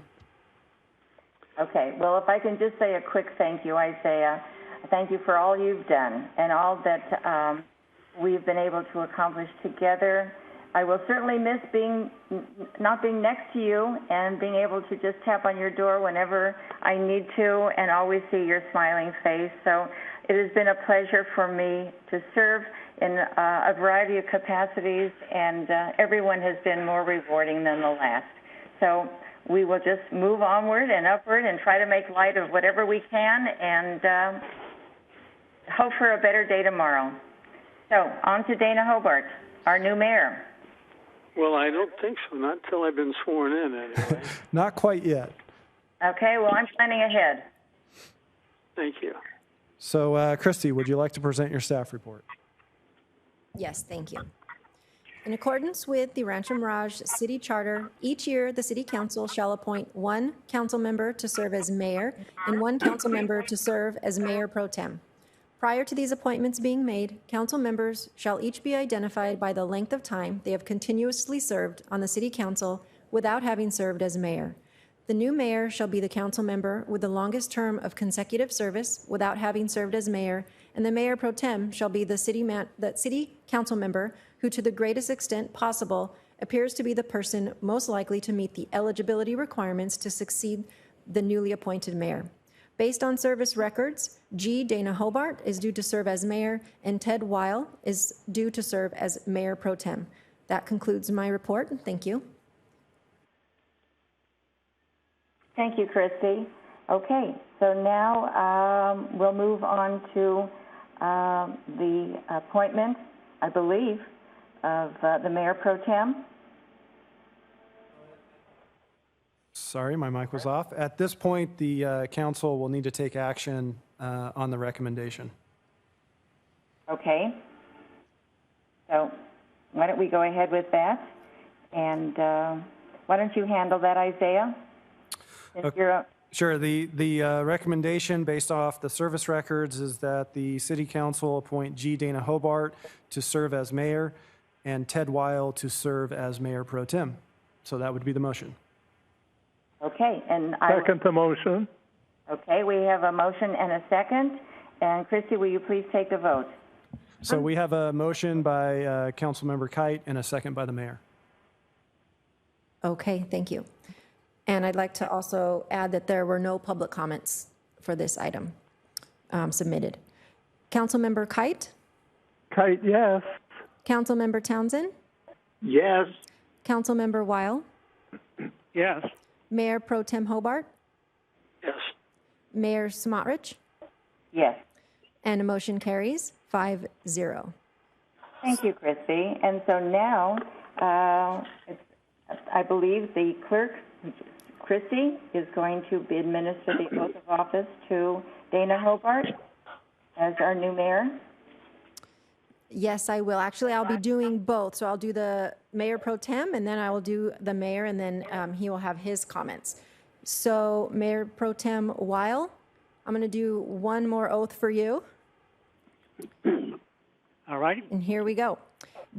Okay, well, if I can just say a quick thank you, Isaiah. Thank you for all you've done and all that we've been able to accomplish together. I will certainly miss not being next to you and being able to just tap on your door whenever I need to and always see your smiling face. So it has been a pleasure for me to serve in a variety of capacities, and everyone has been more rewarding than the last. So we will just move onward and upward and try to make light of whatever we can and hope for a better day tomorrow. So on to Dana Hobart, our new mayor. Well, I don't think so. Not until I've been sworn in, anyway. Not quite yet. Okay, well, I'm planning ahead. Thank you. So, Christy, would you like to present your staff report? Yes, thank you. In accordance with the Rancho Mirage City Charter, each year the City Council shall appoint one council member to serve as mayor and one council member to serve as mayor pro tem. Prior to these appointments being made, council members shall each be identified by the length of time they have continuously served on the City Council without having served as mayor. The new mayor shall be the council member with the longest term of consecutive service without having served as mayor, and the mayor pro tem shall be the city council member who, to the greatest extent possible, appears to be the person most likely to meet the eligibility requirements to succeed the newly appointed mayor. Based on service records, G. Dana Hobart is due to serve as mayor, and Ted Weil is due to serve as mayor pro tem. That concludes my report. Thank you. Thank you, Christy. Okay, so now we'll move on to the appointment, I believe, of the mayor pro tem. Sorry, my mic was off. At this point, the council will need to take action on the recommendation. Okay. So why don't we go ahead with that? And why don't you handle that, Isaiah? Sure. The recommendation based off the service records is that the City Council appoint G. Dana Hobart to serve as mayor and Ted Weil to serve as mayor pro tem. So that would be the motion. Okay, and Second the motion. Okay, we have a motion and a second. And Christy, will you please take a vote? So we have a motion by Councilmember Kite and a second by the mayor. Okay, thank you. And I'd like to also add that there were no public comments for this item submitted. Councilmember Kite? Kite, yes. Councilmember Townsend? Yes. Councilmember Weil? Yes. Mayor Pro Tem Hobart? Yes. Mayor Smotrich? Yes. And a motion carries 5-0. Thank you, Christy. And so now, I believe the clerk, Christy, is going to administer the oath of office to Dana Hobart as our new mayor. Yes, I will. Actually, I'll be doing both. So I'll do the Mayor Pro Tem, and then I will do the mayor, and then he will have his comments. So Mayor Pro Tem Weil, I'm going to do one more oath for you. All right. And here we go.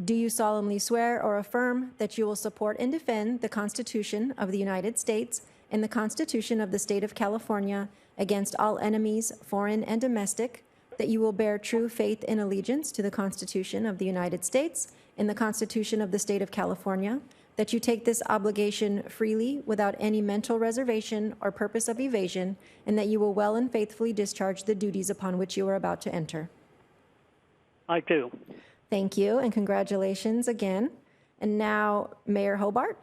Do you solemnly swear or affirm that you will support and defend the Constitution of the United States and the Constitution of the State of California against all enemies, foreign and domestic, that you will bear true faith and allegiance to the Constitution of the United States and the Constitution of the State of California, that you take this obligation freely without any mental reservation or purpose of evasion, and that you will well and faithfully discharge the duties upon which you are about to enter? I do. Thank you, and congratulations again. And now, Mayor Hobart?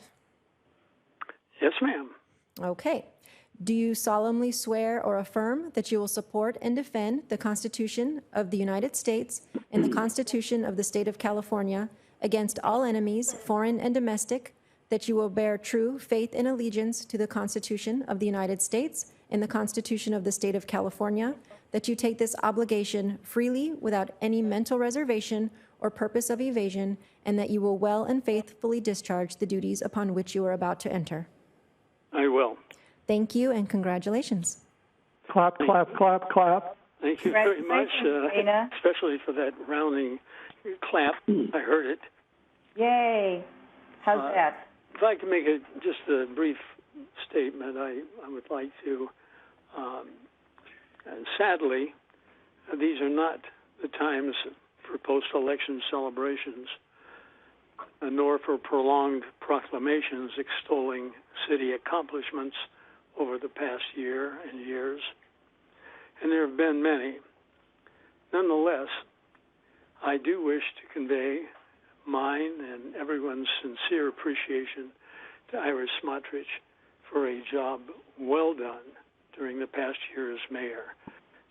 Yes, ma'am. Okay. Do you solemnly swear or affirm that you will support and defend the Constitution of the United States and the Constitution of the State of California against all enemies, foreign and domestic, that you will bear true faith and allegiance to the Constitution of the United States and the Constitution of the State of California, that you take this obligation freely without any mental reservation or purpose of evasion, and that you will well and faithfully discharge the duties upon which you are about to enter? I will. Thank you, and congratulations. Clap, clap, clap, clap. Thank you very much, Dana. especially for that rounding clap. I heard it. Yay. How's that? If I can make just a brief statement, I would like to. And sadly, these are not the times for post-election celebrations, nor for prolonged proclamations extolling city accomplishments over the past year and years. And there have been many. Nonetheless, I do wish to convey mine and everyone's sincere appreciation to Iris Smotrich for a job well done during the past year as mayor.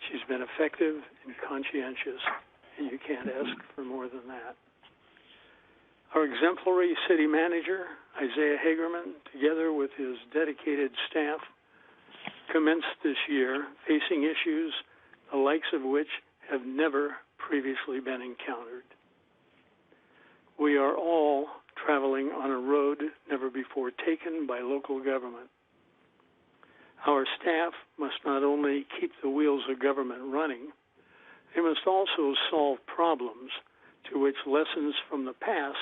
She's been effective and conscientious, and you can't ask for more than that. Our exemplary city manager, Isaiah Hagerman, together with his dedicated staff, commenced this year facing issues the likes of which have never previously been encountered. We are all traveling on a road never before taken by local government. Our staff must not only keep the wheels of government running, they must also solve problems to which lessons from the past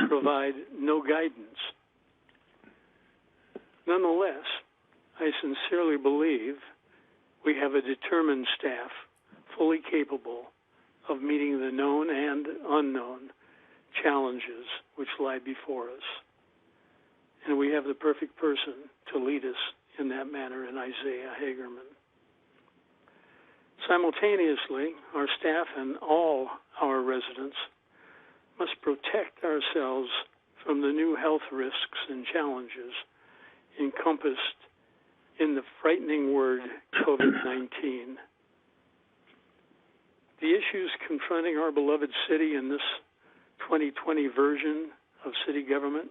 provide no guidance. Nonetheless, I sincerely believe we have a determined staff fully capable of meeting the known and unknown challenges which lie before us. And we have the perfect person to lead us in that manner in Isaiah Hagerman. Simultaneously, our staff and all our residents must protect ourselves from the new health risks and challenges encompassed in the frightening word COVID-19. The issues confronting our beloved city in this 2020 version of city government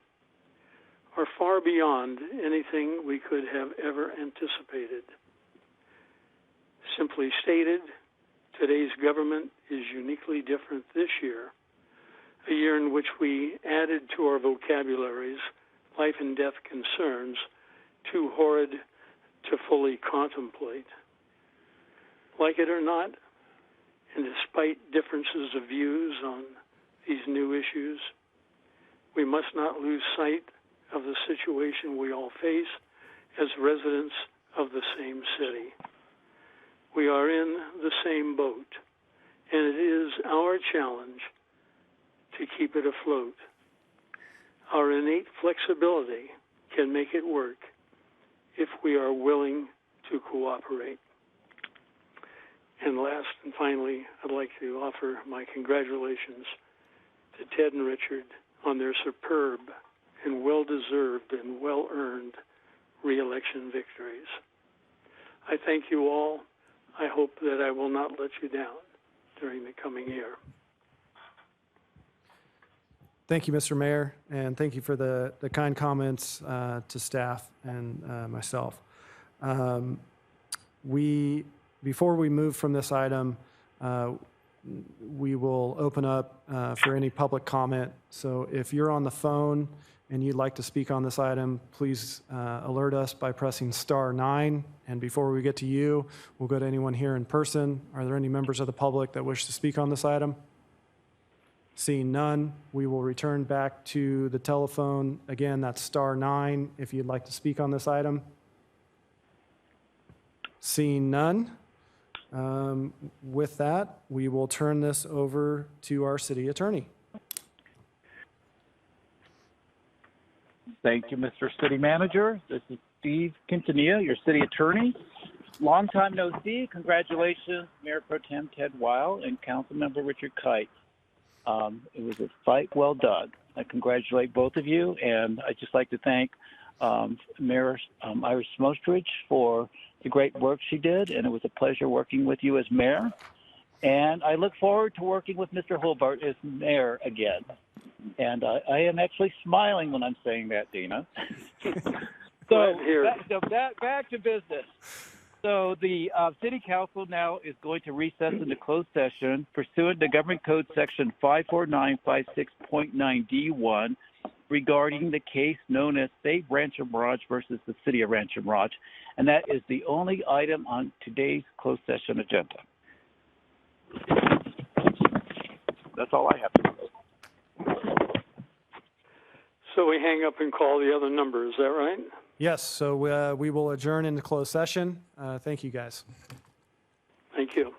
are far beyond anything we could have ever anticipated. Simply stated, today's government is uniquely different this year, a year in which we added to our vocabularies life and death concerns too horrid to fully contemplate. Like it or not, and despite differences of views on these new issues, we must not lose sight of the situation we all face as residents of the same city. We are in the same boat, and it is our challenge to keep it afloat. Our innate flexibility can make it work if we are willing to cooperate. And last and finally, I'd like to offer my congratulations to Ted and Richard on their superb and well-deserved and well-earned re-election victories. I thank you all. I hope that I will not let you down during the coming year. Thank you, Mr. Mayor, and thank you for the kind comments to staff and myself. Before we move from this item, we will open up for any public comment. So if you're on the phone and you'd like to speak on this item, please alert us by pressing *9. And before we get to you, we'll go to anyone here in person. Are there any members of the public that wish to speak on this item? Seeing none, we will return back to the telephone. Again, that's *9 if you'd like to speak on this item. Seeing none, with that, we will turn this over to our city attorney. Thank you, Mr. City Manager. This is Steve Quintanilla, your city attorney. Long time no see. Congratulations, Mayor Pro Tem Ted Weil and Councilmember Richard Kite. It was a fight well done. I congratulate both of you, and I'd just like to thank Mayor Iris Smostridge for the great work she did, and it was a pleasure working with you as mayor. And I look forward to working with Mr. Hobart as mayor again. And I am actually smiling when I'm saying that, Dina. Back to business. So the City Council now is going to recess into closed session pursuant to Government Code Section 54956.9D1 regarding the case known as State Rancho Mirage versus the City of Rancho Mirage. And that is the only item on today's closed session agenda. That's all I have to say. So we hang up and call the other number, is that right? Yes, so we will adjourn into closed session. Thank you, guys. Thank you.